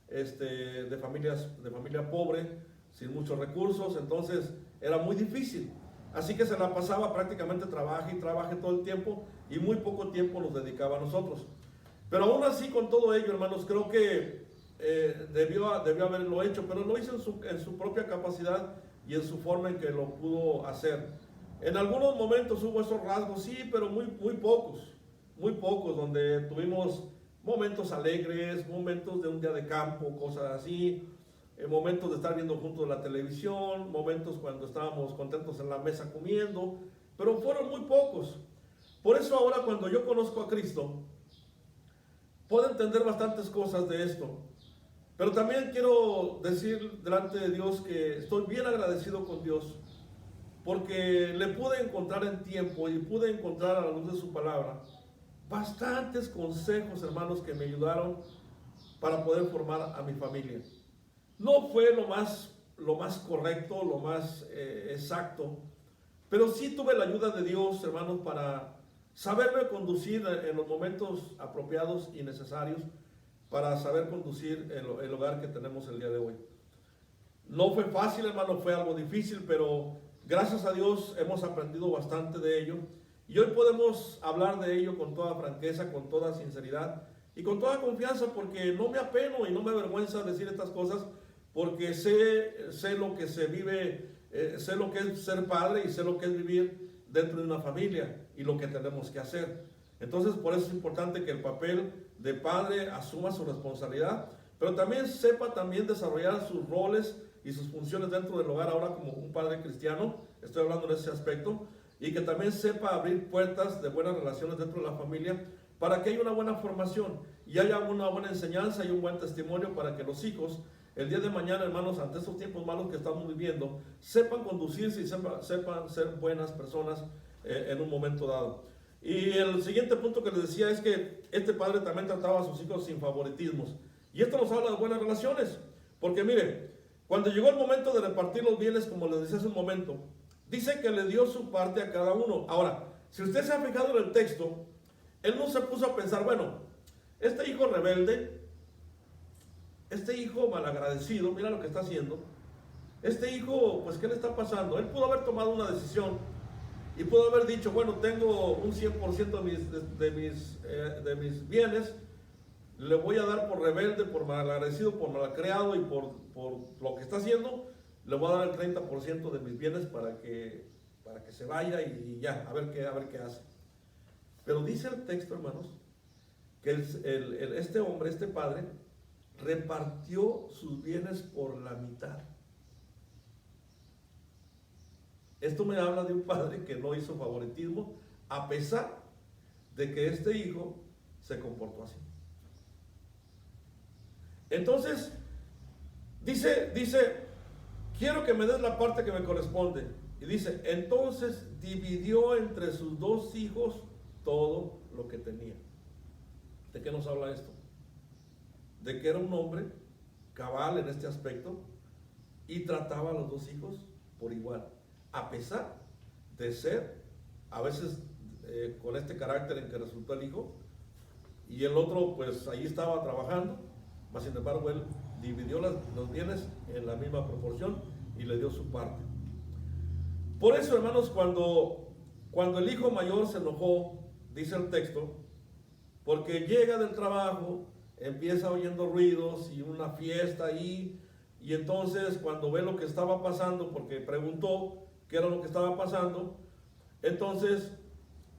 de familia pobre, sin muchos recursos. Entonces era muy difícil. Así que se la pasaba prácticamente trabaje y trabaje todo el tiempo, y muy poco tiempo nos dedicaba a nosotros. Pero aún así, con todo ello, hermanos, creo que debió haberlo hecho, pero lo hizo en su propia capacidad y en su forma en que lo pudo hacer. En algunos momentos hubo esos rasgos, sí, pero muy pocos, donde tuvimos momentos alegres, momentos de un día de campo, cosas así, momentos de estar viendo juntos la televisión, momentos cuando estábamos contentos en la mesa comiendo, pero fueron muy pocos. Por eso ahora, cuando yo conozco a Cristo, puedo entender bastantes cosas de esto. Pero también quiero decir delante de Dios que estoy bien agradecido con Dios, porque le pude encontrar en tiempo y pude encontrar a la luz de su palabra bastantes consejos, hermanos, que me ayudaron para poder formar a mi familia. No fue lo más correcto, lo más exacto, pero sí tuve la ayuda de Dios, hermanos, para saberme conducir en los momentos apropiados y necesarios para saber conducir el hogar que tenemos el día de hoy. No fue fácil, hermano, fue algo difícil, pero gracias a Dios hemos aprendido bastante de ello. Y hoy podemos hablar de ello con toda franqueza, con toda sinceridad y con toda confianza, porque no me apeno y no me avergüenza decir estas cosas, porque sé lo que se vive, sé lo que es ser padre y sé lo que es vivir dentro de una familia y lo que tenemos que hacer. Entonces, por eso es importante que el papel de padre asuma su responsabilidad, pero también sepa desarrollar sus roles y sus funciones dentro del hogar ahora como un padre cristiano. Estoy hablando en ese aspecto. Y que también sepa abrir puertas de buenas relaciones dentro de la familia para que haya una buena formación y haya una buena enseñanza y un buen testimonio para que los hijos, el día de mañana, hermanos, ante estos tiempos malos que estamos viviendo, sepan conducirse y sepan ser buenas personas en un momento dado. Y el siguiente punto que les decía es que este padre también trataba a sus hijos sin favoritismos. Y esto nos habla de buenas relaciones. Porque mire, cuando llegó el momento de repartir los bienes, como les decía hace un momento, dice que le dio su parte a cada uno. Ahora, si usted se ha fijado en el texto, él no se puso a pensar, bueno, este hijo rebelde, este hijo malagradecido, mira lo que está haciendo. Este hijo, pues, ¿qué le está pasando? Él pudo haber tomado una decisión y pudo haber dicho, bueno, tengo un 100% de mis bienes, le voy a dar por rebelde, por malagradecido, por malcriado y por lo que está haciendo, le voy a dar el 30% de mis bienes para que se vaya y ya, a ver qué hace. Pero dice el texto, hermanos, que este hombre, este padre, repartió sus bienes por la mitad. Esto me habla de un padre que no hizo favoritismo, a pesar de que este hijo se comportó así. Entonces, dice, quiero que me des la parte que me corresponde. Y dice, entonces dividió entre sus 2 hijos todo lo que tenía. ¿De qué nos habla esto? De que era un hombre cabal en este aspecto y trataba a los 2 hijos por igual, a pesar de ser, a veces con este carácter en que resultó el hijo, y el otro pues ahí estaba trabajando, mas sin embargo él dividió los bienes en la misma proporción y le dio su parte. Por eso, hermanos, cuando el hijo mayor se enojó, dice el texto, porque llega del trabajo, empieza oyendo ruidos y una fiesta ahí, y entonces cuando ve lo que estaba pasando, porque preguntó qué era lo que estaba pasando, entonces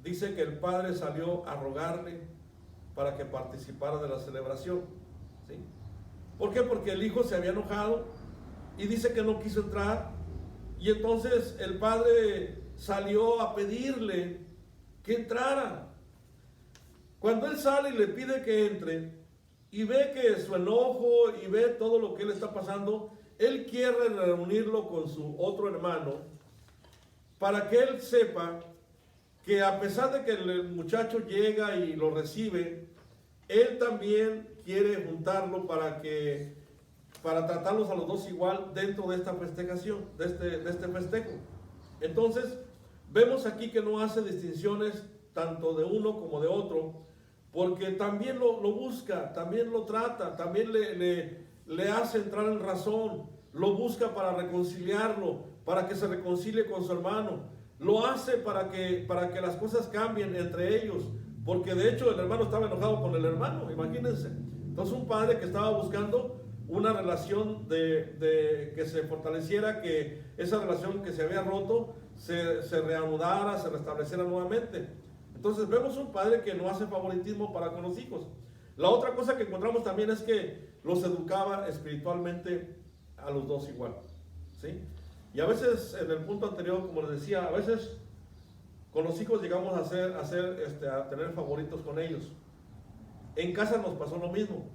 dice que el padre salió a rogarle para que participara de la celebración, ¿sí? ¿Por qué? Porque el hijo se había enojado y dice que no quiso entrar, y entonces el padre salió a pedirle que entrara. Cuando él sale y le pide que entre y ve que su enojo y ve todo lo que le está pasando, él quiere reunirlo con su otro hermano para que él sepa que a pesar de que el muchacho llega y lo recibe, él también quiere juntarlo para tratarlos a los dos igual dentro de esta festejación, de este festejo. Entonces, vemos aquí que no hace distinciones tanto de uno como de otro, porque también lo busca, también lo trata, también le hace entrar en razón, lo busca para reconciliarlo, para que se reconcilie con su hermano, lo hace para que las cosas cambien entre ellos, porque de hecho el hermano estaba enojado con el hermano, imagínense. Entonces un padre que estaba buscando una relación de que se fortaleciera, que esa relación que se había roto se reanudara, se restableciera nuevamente. Entonces vemos un padre que no hace favoritismo para con los hijos. La otra cosa que encontramos también es que los educaba espiritualmente a los dos igual, ¿sí? Y a veces en el punto anterior, como les decía, a veces con los hijos llegamos a tener favoritos con ellos. En casa nos pasó lo mismo.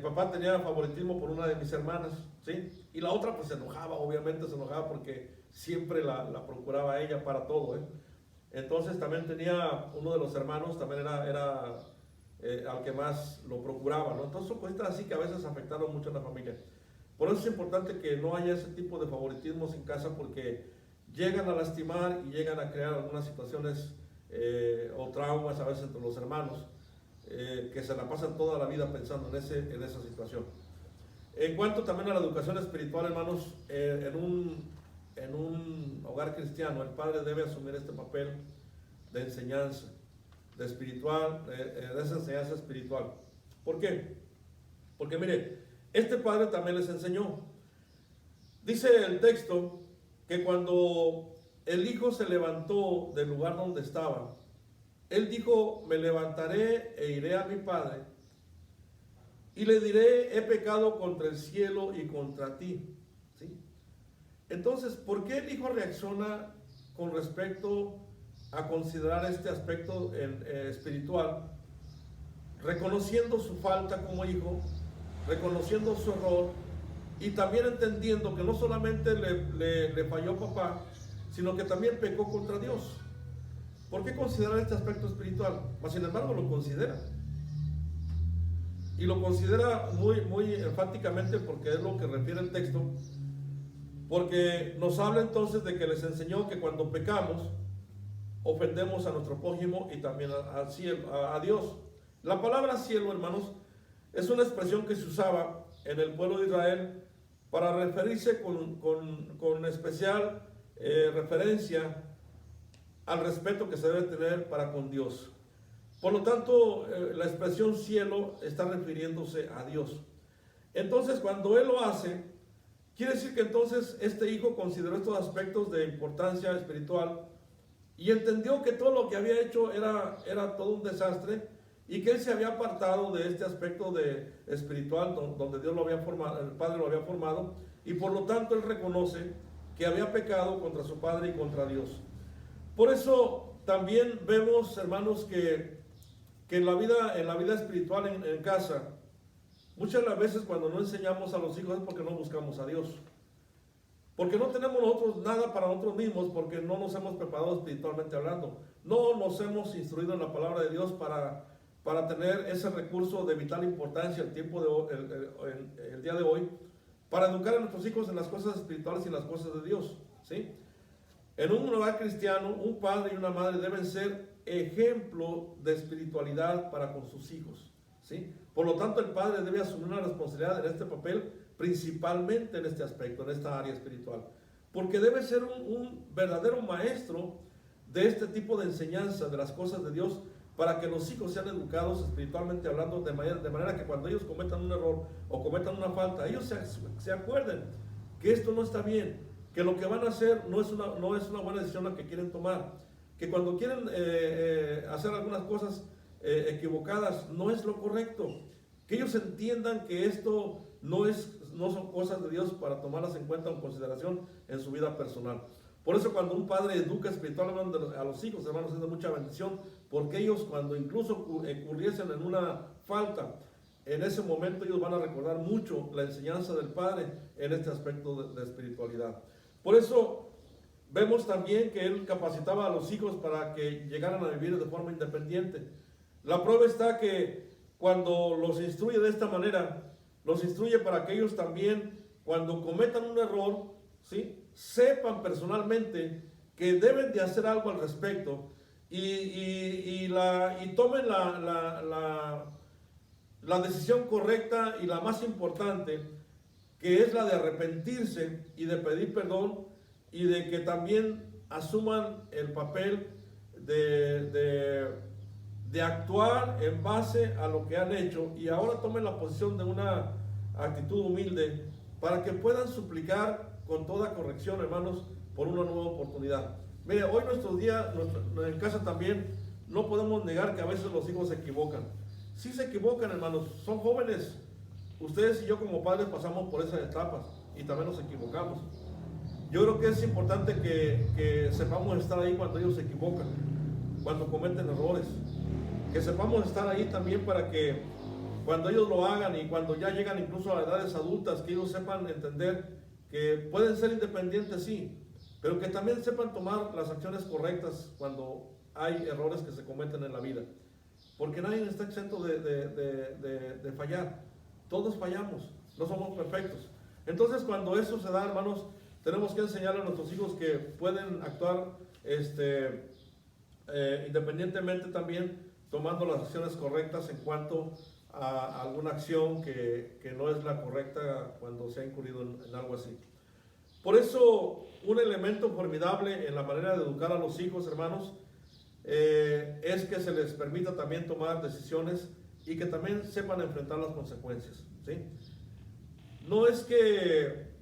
Papá tenía favoritismo por una de mis hermanas, ¿sí? Y la otra pues se enojaba, obviamente se enojaba porque siempre la procuraba ella para todo, ¿eh? Entonces también tenía uno de los hermanos, también era al que más lo procuraba, ¿no? Entonces son cositas así que a veces afectaron mucho a la familia. Por eso es importante que no haya ese tipo de favoritismos en casa, porque llegan a lastimar y llegan a crear algunas situaciones o traumas a veces entre los hermanos, que se la pasan toda la vida pensando en esa situación. En cuanto también a la educación espiritual, hermanos, en un hogar cristiano, el padre debe asumir este papel de enseñanza, de esa enseñanza espiritual. ¿Por qué? Porque mire, este padre también les enseñó. Dice el texto que cuando el hijo se levantó del lugar donde estaba, él dijo: me levantaré e iré a mi padre y le diré, he pecado contra el cielo y contra ti. ¿Sí? Entonces, ¿por qué el hijo reacciona con respecto a considerar este aspecto espiritual? Reconociendo su falta como hijo, reconociendo su error y también entendiendo que no solamente le falló papá, sino que también pecó contra Dios. ¿Por qué considerar este aspecto espiritual? Mas sin embargo lo considera. Y lo considera muy, muy enfáticamente, porque es lo que refiere el texto. Porque nos habla entonces de que les enseñó que cuando pecamos, ofendemos a nuestro prójimo y también a Dios. La palabra cielo, hermanos, es una expresión que se usaba en el pueblo de Israel para referirse con especial referencia al respeto que se debe tener para con Dios. Por lo tanto, la expresión cielo está refiriéndose a Dios. Entonces, cuando él lo hace, quiere decir que entonces este hijo consideró estos aspectos de importancia espiritual y entendió que todo lo que había hecho era todo un desastre, y que él se había apartado de este aspecto espiritual donde Dios lo había formado, el Padre lo había formado, y por lo tanto él reconoce que había pecado contra su Padre y contra Dios. Por eso también vemos, hermanos, que en la vida espiritual en casa, muchas de las veces cuando no enseñamos a los hijos es porque no buscamos a Dios. Porque no tenemos nosotros nada para nosotros mismos, porque no nos hemos preparado espiritualmente hablando. No nos hemos instruido en la palabra de Dios para tener ese recurso de vital importancia el día de hoy, para educar a nuestros hijos en las cosas espirituales y en las cosas de Dios, ¿sí? En un hogar cristiano, un padre y una madre deben ser ejemplo de espiritualidad para con sus hijos, ¿sí? Por lo tanto, el padre debe asumir una responsabilidad en este papel, principalmente en este aspecto, en esta área espiritual, porque debe ser un verdadero maestro de este tipo de enseñanza de las cosas de Dios, para que los hijos sean educados espiritualmente hablando, de manera que cuando ellos cometan un error o cometan una falta, ellos se acuerden que esto no está bien, que lo que van a hacer no es una buena decisión la que quieren tomar, que cuando quieren hacer algunas cosas equivocadas no es lo correcto, que ellos entiendan que esto no son cosas de Dios para tomarlas en cuenta o en consideración en su vida personal. Por eso cuando un padre educa espiritualmente a los hijos, hermanos, es de mucha bendición, porque ellos cuando incluso incurriesen en una falta, en ese momento ellos van a recordar mucho la enseñanza del padre en este aspecto de espiritualidad. Por eso Vemos también que él capacitaba a los hijos para que llegaran a vivir de forma independiente. La prueba está que cuando los instruye de esta manera, los instruye para que ellos también, cuando cometan un error, ¿sí?, sepan personalmente que deben de hacer algo al respecto y tomen la decisión correcta y la más importante, que es la de arrepentirse y de pedir perdón, y de que también asuman el papel de actuar en base a lo que han hecho, y ahora tomen la posición de una actitud humilde para que puedan suplicar con toda corrección, hermanos, por una nueva oportunidad. Mire, hoy nuestros días, en casa también, no podemos negar que a veces los hijos se equivocan. Sí se equivocan, hermanos, son jóvenes. Ustedes y yo como padres pasamos por esas etapas y también nos equivocamos. Yo creo que es importante que sepamos estar ahí cuando ellos se equivocan, cuando cometen errores. Que sepamos estar ahí también para que cuando ellos lo hagan y cuando ya llegan incluso a edades adultas, que ellos sepan entender que pueden ser independientes, sí, pero que también sepan tomar las acciones correctas cuando hay errores que se cometen en la vida. Porque nadie está exento de fallar. Todos fallamos, no somos perfectos. Entonces, cuando eso se da, hermanos, tenemos que enseñarle a nuestros hijos que pueden actuar independientemente también, tomando las acciones correctas en cuanto a alguna acción que no es la correcta cuando se ha incurrido en algo así. Por eso, un elemento formidable en la manera de educar a los hijos, hermanos, es que se les permita también tomar decisiones y que también sepan enfrentar las consecuencias, ¿sí? No es que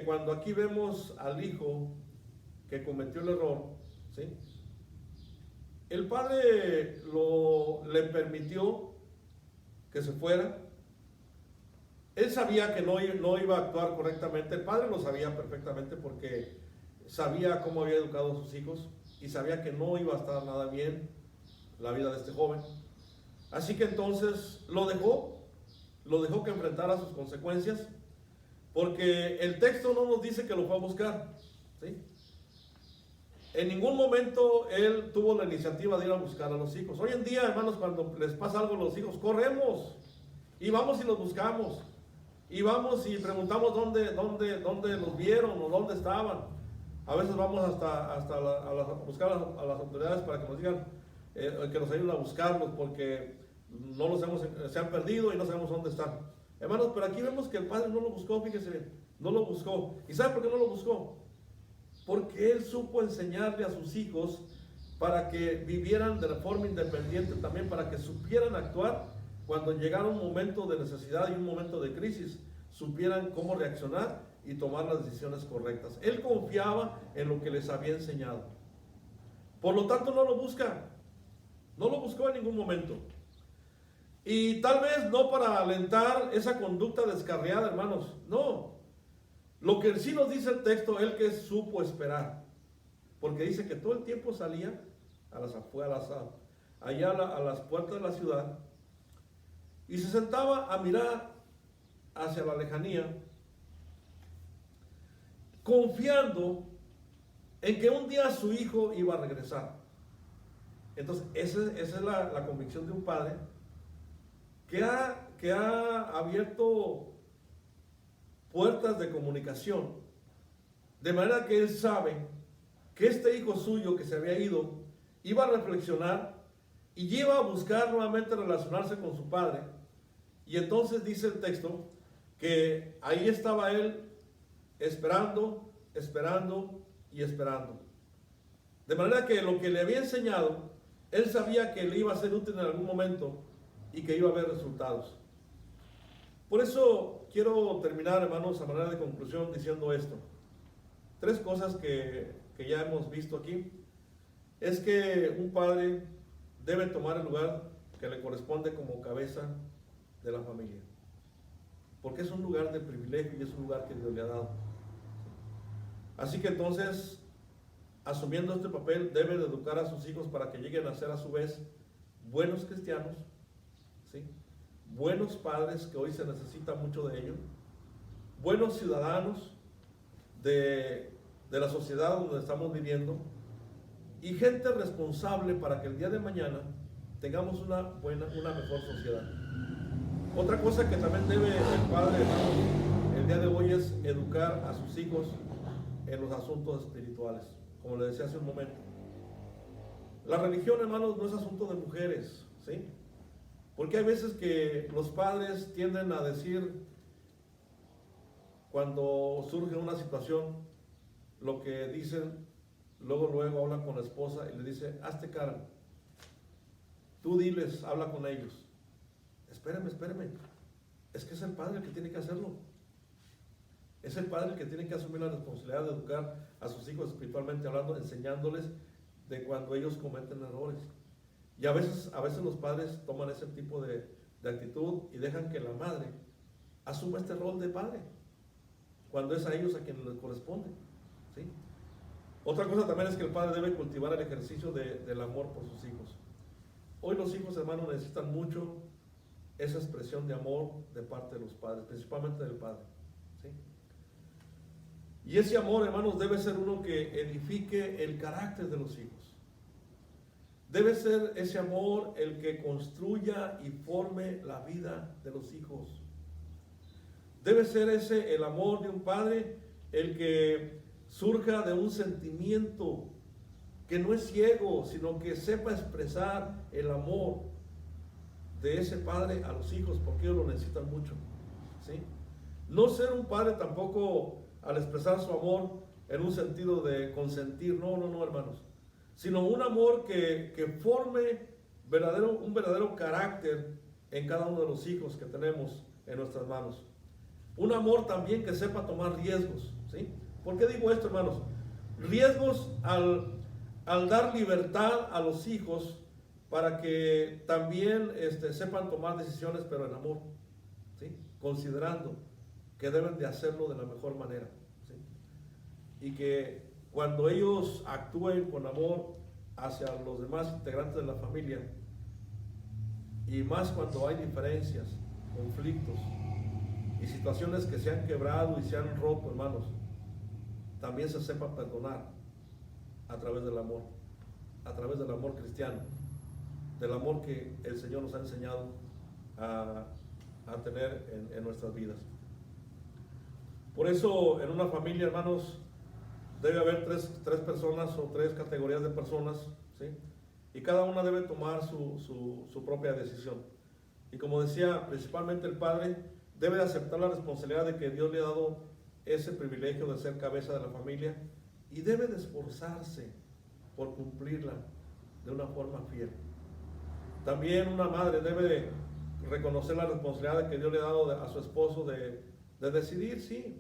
cuando aquí vemos al hijo que cometió el error, ¿sí?, el padre le permitió que se fuera. Él sabía que no iba a actuar correctamente. El padre lo sabía perfectamente porque sabía cómo había educado a sus hijos y sabía que no iba a estar nada bien la vida de este joven. Así que entonces lo dejó que enfrentara sus consecuencias, porque el texto no nos dice que lo fue a buscar, ¿sí? En ningún momento él tuvo la iniciativa de ir a buscar a los hijos. Hoy en día, hermanos, cuando les pasa algo a los hijos, corremos y vamos y los buscamos. Y vamos y preguntamos dónde los vieron o dónde estaban. A veces vamos a buscar a las autoridades para que nos digan, que nos ayuden a buscarlos, porque se han perdido y no sabemos dónde están. Hermanos, pero aquí vemos que el padre no lo buscó, fíjense bien, no lo buscó. ¿Y sabe por qué no lo buscó? Porque él supo enseñarle a sus hijos para que vivieran de forma independiente también, para que supieran actuar cuando llegara un momento de necesidad y un momento de crisis, supieran cómo reaccionar y tomar las decisiones correctas. Él confiaba en lo que les había enseñado. Por lo tanto, no lo buscó en ningún momento. Y tal vez no para alentar esa conducta descarriada, hermanos, no. Lo que sí nos dice el texto, él que supo esperar, porque dice que todo el tiempo salía allá a las puertas de la ciudad y se sentaba a mirar hacia la lejanía, confiando en que un día su hijo iba a regresar. Entonces, esa es la convicción de un padre que ha abierto puertas de comunicación, de manera que él sabe que este hijo suyo que se había ido iba a reflexionar y iba a buscar nuevamente relacionarse con su padre. Y entonces dice el texto que ahí estaba él esperando y esperando. De manera que lo que le había enseñado, él sabía que le iba a ser útil en algún momento y que iba a haber resultados. Por eso quiero terminar, hermanos, a manera de conclusión diciendo esto. 3 cosas que ya hemos visto aquí. Es que un padre debe tomar el lugar que le corresponde como cabeza de la familia, porque es un lugar de privilegio y es un lugar que Dios le ha dado. Así que entonces, asumiendo este papel, debe de educar a sus hijos para que lleguen a ser a su vez buenos cristianos, ¿sí?, buenos padres, que hoy se necesita mucho de ello, buenos ciudadanos, de la sociedad donde estamos viviendo y gente responsable para que el día de mañana tengamos una mejor sociedad. Otra cosa que también debe el padre, hermanos, el día de hoy es educar a sus hijos en los asuntos espirituales, como le decía hace un momento. La religión, hermanos, no es asunto de mujeres, ¿sí? Porque hay veces que los padres tienden a decir, cuando surge una situación, lo que dicen, luego hablan con la esposa y le dice, hazte cargo. Tú diles, habla con ellos. Espérame. Es que es el padre el que tiene que hacerlo. Es el padre el que tiene que asumir la responsabilidad de educar a sus hijos espiritualmente hablando, enseñándoles de cuando ellos cometen errores. Y a veces los padres toman ese tipo de actitud y dejan que la madre asuma este rol de padre, cuando es a ellos a quien les corresponde, ¿sí? Otra cosa también es que el padre debe cultivar el ejercicio del amor por sus hijos. Hoy los hijos, hermanos, necesitan mucho esa expresión de amor de parte de los padres, principalmente del padre, ¿sí? Y ese amor, hermanos, debe ser uno que edifique el carácter de los hijos. Debe ser ese amor el que construya y forme la vida de los hijos. Debe ser ese el amor de un padre el que surja de un sentimiento que no es ciego, sino que sepa expresar el amor de ese padre a los hijos, porque ellos lo necesitan mucho, ¿sí? No ser un padre tampoco al expresar su amor en un sentido de consentir, no, hermanos, sino un amor que forme un verdadero carácter en cada uno de los hijos que tenemos en nuestras manos. Un amor también que sepa tomar riesgos, ¿sí? ¿Por qué digo esto, hermanos? Riesgos al dar libertad a los hijos para que también sepan tomar decisiones, pero en amor, ¿sí? Considerando que deben de hacerlo de la mejor manera, ¿sí? Y que cuando ellos actúen con amor hacia los demás integrantes de la familia, y más cuando hay diferencias, conflictos y situaciones que se han quebrado y se han roto, hermanos, también se sepa perdonar a través del amor cristiano, del amor que el Señor nos ha enseñado a tener en nuestras vidas. Por eso en una familia, hermanos, debe haber tres personas o tres categorías de personas, ¿sí? Y cada una debe tomar su propia decisión. Y como decía, principalmente el padre debe aceptar la responsabilidad de que Dios le ha dado ese privilegio de ser cabeza de la familia y debe de esforzarse por cumplirla de una forma fiel. También una madre debe de reconocer la responsabilidad que Dios le ha dado a su esposo de decidir, sí.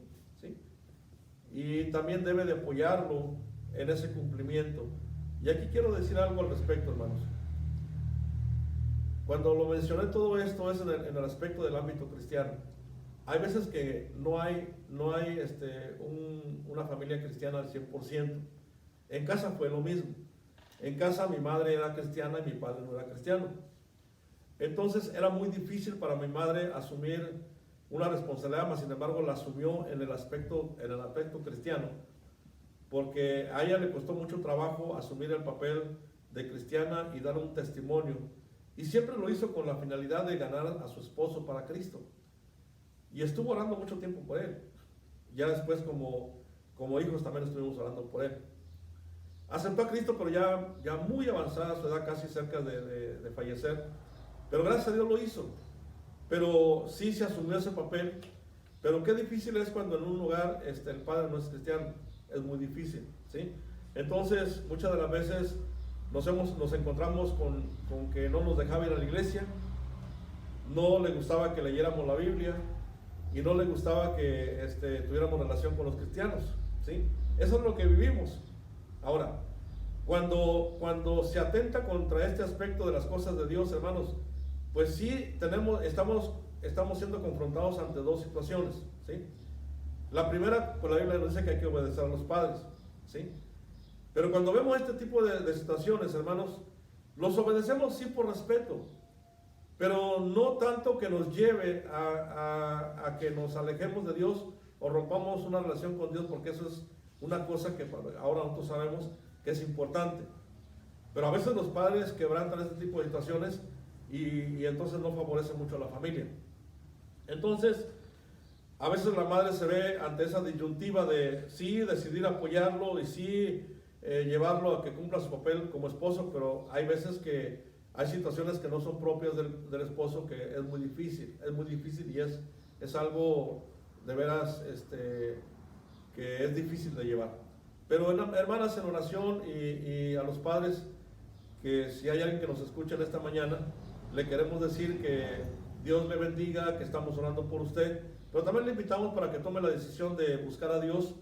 Y también debe de apoyarlo en ese cumplimiento. Y aquí quiero decir algo al respecto, hermanos. Cuando lo mencioné todo esto es en el aspecto del ámbito cristiano. Hay veces que no hay una familia cristiana al 100%. En casa fue lo mismo. En casa mi madre era cristiana y mi padre no era cristiano. Entonces era muy difícil para mi madre asumir una responsabilidad, mas sin embargo la asumió en el aspecto cristiano, porque a ella le costó mucho trabajo asumir el papel de cristiana y dar un testimonio, y siempre lo hizo con la finalidad de ganar a su esposo para Cristo, y estuvo orando mucho tiempo por él. Ya después como hijos también estuvimos orando por él. Aceptó a Cristo, pero ya muy avanzada su edad, casi cerca de fallecer, pero gracias a Dios lo hizo. Pero sí se asumió ese papel. Pero qué difícil es cuando en un hogar el padre no es cristiano. Es muy difícil, ¿sí? Entonces muchas de las veces nos encontramos con que no nos dejaba ir a la iglesia, no le gustaba que leyéramos la Biblia y no le gustaba que tuviéramos relación con los cristianos, ¿sí? Eso es lo que vivimos. Ahora, cuando se atenta contra este aspecto de las cosas de Dios, hermanos, pues sí estamos siendo confrontados ante dos situaciones, ¿sí? La primera, pues la Biblia nos dice que hay que obedecer a los padres, ¿sí? Pero cuando vemos este tipo de situaciones, hermanos, los obedecemos sí por respeto, pero no tanto que nos lleve a que nos alejemos de Dios o rompamos una relación con Dios, porque eso es una cosa que ahora nosotros sabemos que es importante. Pero a veces los padres quebrantan este tipo de situaciones y entonces no favorece mucho a la familia. Entonces, a veces la madre se ve ante esa disyuntiva de sí decidir apoyarlo y sí llevarlo a que cumpla su papel como esposo, pero hay veces que hay situaciones que no son propias del esposo, que es muy difícil y es algo de veras que es difícil de llevar. Pero hermanas, en oración y a los padres, que si hay alguien que nos escucha en esta mañana, le queremos decir que Dios le bendiga, que estamos orando por usted, pero también le invitamos para que tome la decisión de buscar a Dios,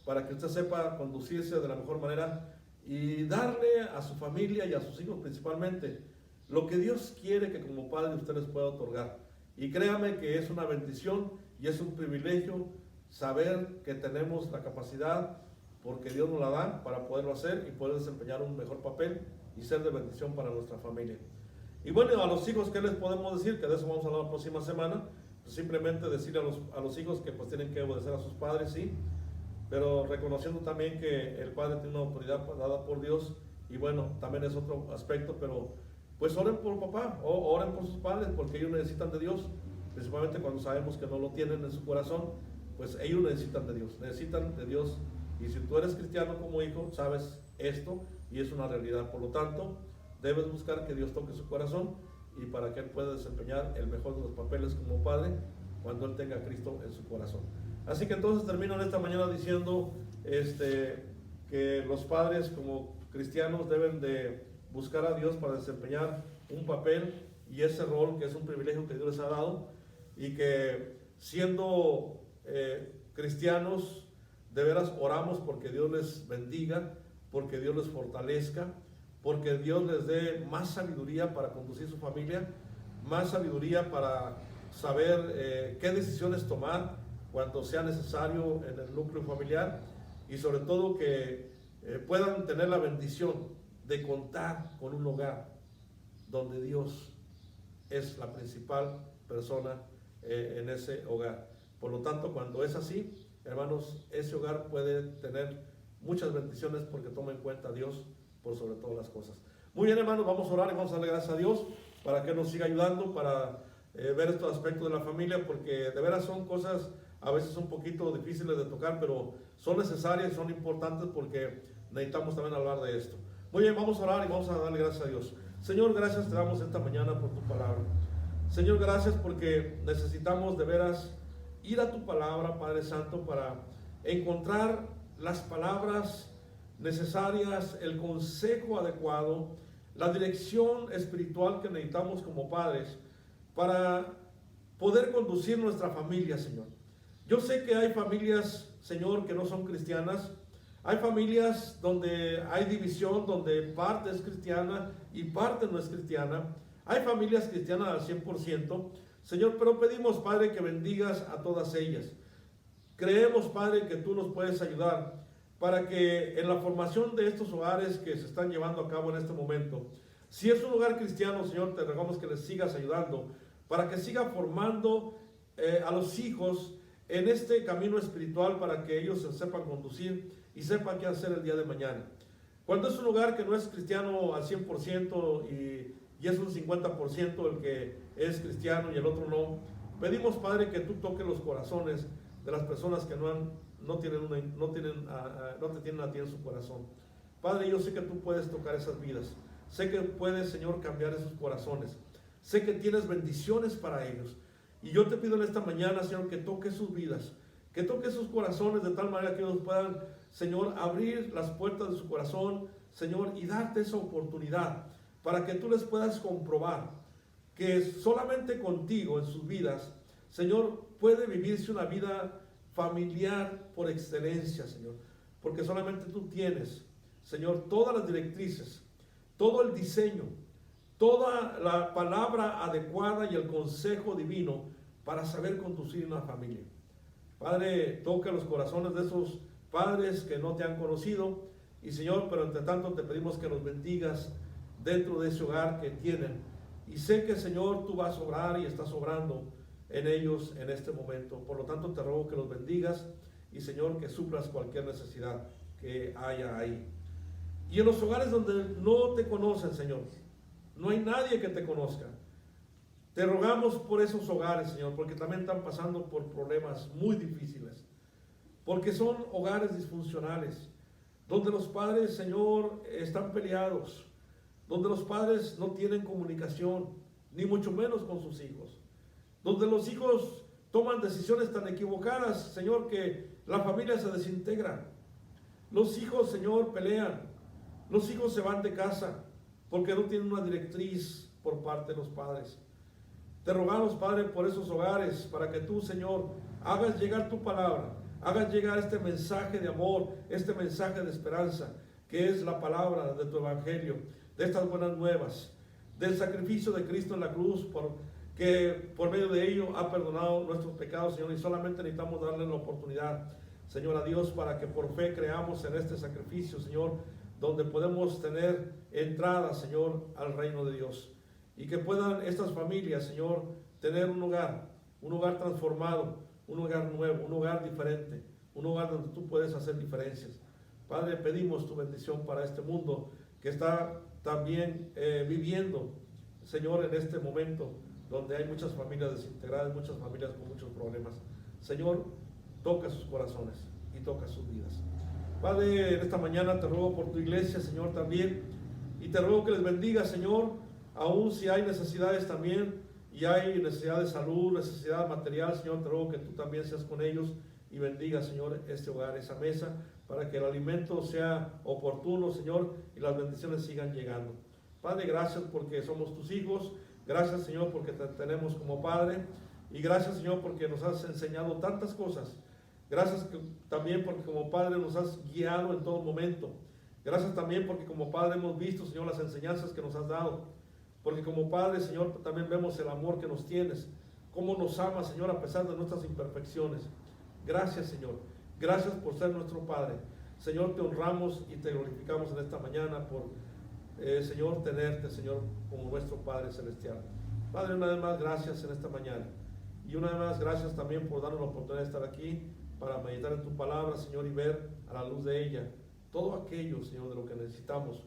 para que usted sepa conducirse de la mejor manera y darle a su familia y a sus hijos principalmente lo que Dios quiere que como padre usted les pueda otorgar. Y créame que es una bendición y es un privilegio saber que tenemos la capacidad, porque Dios nos la da, para poderlo hacer y poder desempeñar un mejor papel y ser de bendición para nuestra familia. Y bueno, a los hijos, ¿qué les podemos decir? Que de eso vamos a hablar la próxima semana. Pues simplemente decirle a los hijos que pues tienen que obedecer a sus padres, sí, pero reconociendo también que el padre tiene una autoridad dada por Dios, y bueno, también es otro aspecto, pero pues oren por papá, o oren por sus padres, porque ellos necesitan de Dios, principalmente cuando sabemos que no lo tienen en su corazón, pues ellos necesitan de Dios, y si tú eres cristiano como hijo, sabes esto, y es una realidad. Por lo tanto, debes buscar que Dios toque su corazón, y para que Él pueda desempeñar el mejor de los papeles como padre, cuando Él tenga a Cristo en su corazón. Así que entonces termino en esta mañana diciendo que los padres como cristianos deben de buscar a Dios para desempeñar un papel y ese rol, que es un privilegio que Dios les ha dado, y que siendo cristianos de veras oramos porque Dios les bendiga, porque Dios les fortalezca, porque Dios les dé más sabiduría para conducir su familia, más sabiduría para saber qué decisiones tomar cuando sea necesario en el núcleo familiar, y sobre todo que puedan tener la bendición de contar con un hogar donde Dios es la principal persona en ese hogar. Por lo tanto, cuando es así, hermanos, ese hogar puede tener muchas bendiciones porque toma en cuenta a Dios por sobre todas las cosas. Muy bien, hermanos, vamos a orar y vamos a darle gracias a Dios para que nos siga ayudando para ver estos aspectos de la familia, porque de veras son cosas a veces un poquito difíciles de tocar, pero son necesarias y son importantes porque necesitamos también hablar de esto. Muy bien, vamos a orar y vamos a darle gracias a Dios. Señor, gracias te damos esta mañana por tu palabra. Señor, gracias porque necesitamos de veras ir a tu palabra, Padre Santo, para encontrar las palabras necesarias, el consejo adecuado, la dirección espiritual que necesitamos como padres para poder conducir nuestra familia, Señor. Yo sé que hay familias, Señor, que no son cristianas. Hay familias donde hay división, donde parte es cristiana y parte no es cristiana. Hay familias cristianas al 100%, Señor, pero pedimos, Padre, que bendigas a todas ellas. Creemos, Padre, que tú nos puedes ayudar para que en la formación de estos hogares que se están llevando a cabo en este momento, si es un hogar cristiano, Señor, te rogamos que les sigas ayudando para que siga formando a los hijos en este camino espiritual, para que ellos se sepan conducir y sepan qué hacer el día de mañana. Cuando es un hogar que no es cristiano al 100% y es un 50% el que es cristiano y el otro no, pedimos, Padre, que tú toques los corazones de las personas que no te tienen a ti en su corazón. Padre, yo sé que tú puedes tocar esas vidas. Sé que puedes, Señor, cambiar esos corazones. Sé que tienes bendiciones para ellos. Y yo te pido en esta mañana, Señor, que toques sus vidas, que toques sus corazones de tal manera que ellos puedan, Señor, abrir las puertas de su corazón, Señor, y darte esa oportunidad para que tú les puedas comprobar que solamente contigo en sus vidas, Señor, puede vivirse una vida familiar por excelencia, Señor, porque solamente tú tienes, Señor, todas las directrices, todo el diseño, toda la palabra adecuada y el consejo divino para saber conducir una familia. Padre, toca los corazones de esos padres que no te han conocido, y Señor, pero entre tanto te pedimos que los bendigas dentro de ese hogar que tienen. Y sé que, Señor, tú vas a obrar y estás obrando en ellos en este momento. Por lo tanto, te ruego que los bendigas y, Señor, que suplas cualquier necesidad que haya ahí. Y en los hogares donde no te conocen, Señor, no hay nadie que te conozca, te rogamos por esos hogares, Señor, porque también están pasando por problemas muy difíciles, porque son hogares disfuncionales, donde los padres, Señor, están peleados, donde los padres no tienen comunicación, ni mucho menos con sus hijos, donde los hijos toman decisiones tan equivocadas, Señor, que la familia se desintegra. Los hijos, Señor, pelean, los hijos se van de casa, porque no tienen una directriz por parte de los padres. Te rogamos, Padre, por esos hogares, para que tú, Señor, hagas llegar tu palabra, hagas llegar este mensaje de amor, este mensaje de esperanza, que es la palabra de tu evangelio, de estas buenas nuevas, del sacrificio de Cristo en la cruz, que por medio de ello ha perdonado nuestros pecados, Señor, y solamente necesitamos darle la oportunidad, Señor, a Dios, para que por fe creamos en este sacrificio, Señor, donde podemos tener entrada, Señor, al reino de Dios. Y que puedan estas familias, Señor, tener un hogar transformado, un hogar nuevo, un hogar diferente, un hogar donde tú puedes hacer diferencias. Padre, pedimos tu bendición para este mundo que está también viviendo, Señor, en este momento donde hay muchas familias desintegradas, muchas familias con muchos problemas. Señor, toca sus corazones y toca sus vidas. Padre, en esta mañana te ruego por tu iglesia, Señor, también, y te ruego que les bendiga, Señor, aún si hay necesidades también, y hay necesidad de salud, necesidad material, Señor, te ruego que tú también seas con ellos y bendiga, Señor, este hogar, esa mesa, para que el alimento sea oportuno, Señor, y las bendiciones sigan llegando. Padre, gracias porque somos tus hijos, gracias, Señor, porque te tenemos como Padre, y gracias, Señor, porque nos has enseñado tantas cosas. Gracias también porque como Padre nos has guiado en todo momento. Gracias también porque como Padre hemos visto, Señor, las enseñanzas que nos has dado. Porque como Padre, Señor, también vemos el amor que nos tienes. Cómo nos amas, Señor, a pesar de nuestras imperfecciones. Gracias, Señor. Gracias por ser nuestro Padre. Señor, te honramos y te glorificamos en esta mañana por, Señor, tenerte, Señor, como nuestro Padre Celestial. Padre, una vez más, gracias en esta mañana. Y una vez más, gracias también por darnos la oportunidad de estar aquí para meditar en tu palabra, Señor, y ver a la luz de ella todo aquello, Señor, de lo que necesitamos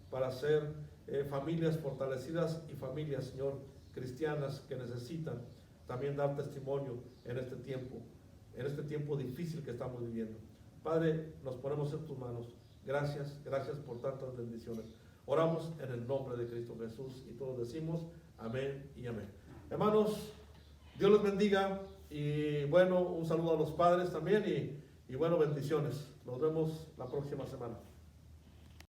para ser familias fortalecidas y familias, Señor, cristianas que necesitan también dar testimonio en este tiempo difícil que estamos viviendo. Padre, nos ponemos en tus manos. Gracias, gracias por tantas bendiciones. Oramos en el nombre de Cristo Jesús y todos decimos amén y amén. Hermanos, Dios los bendiga y bueno, un saludo a los padres también y bueno, bendiciones. Nos vemos la próxima semana.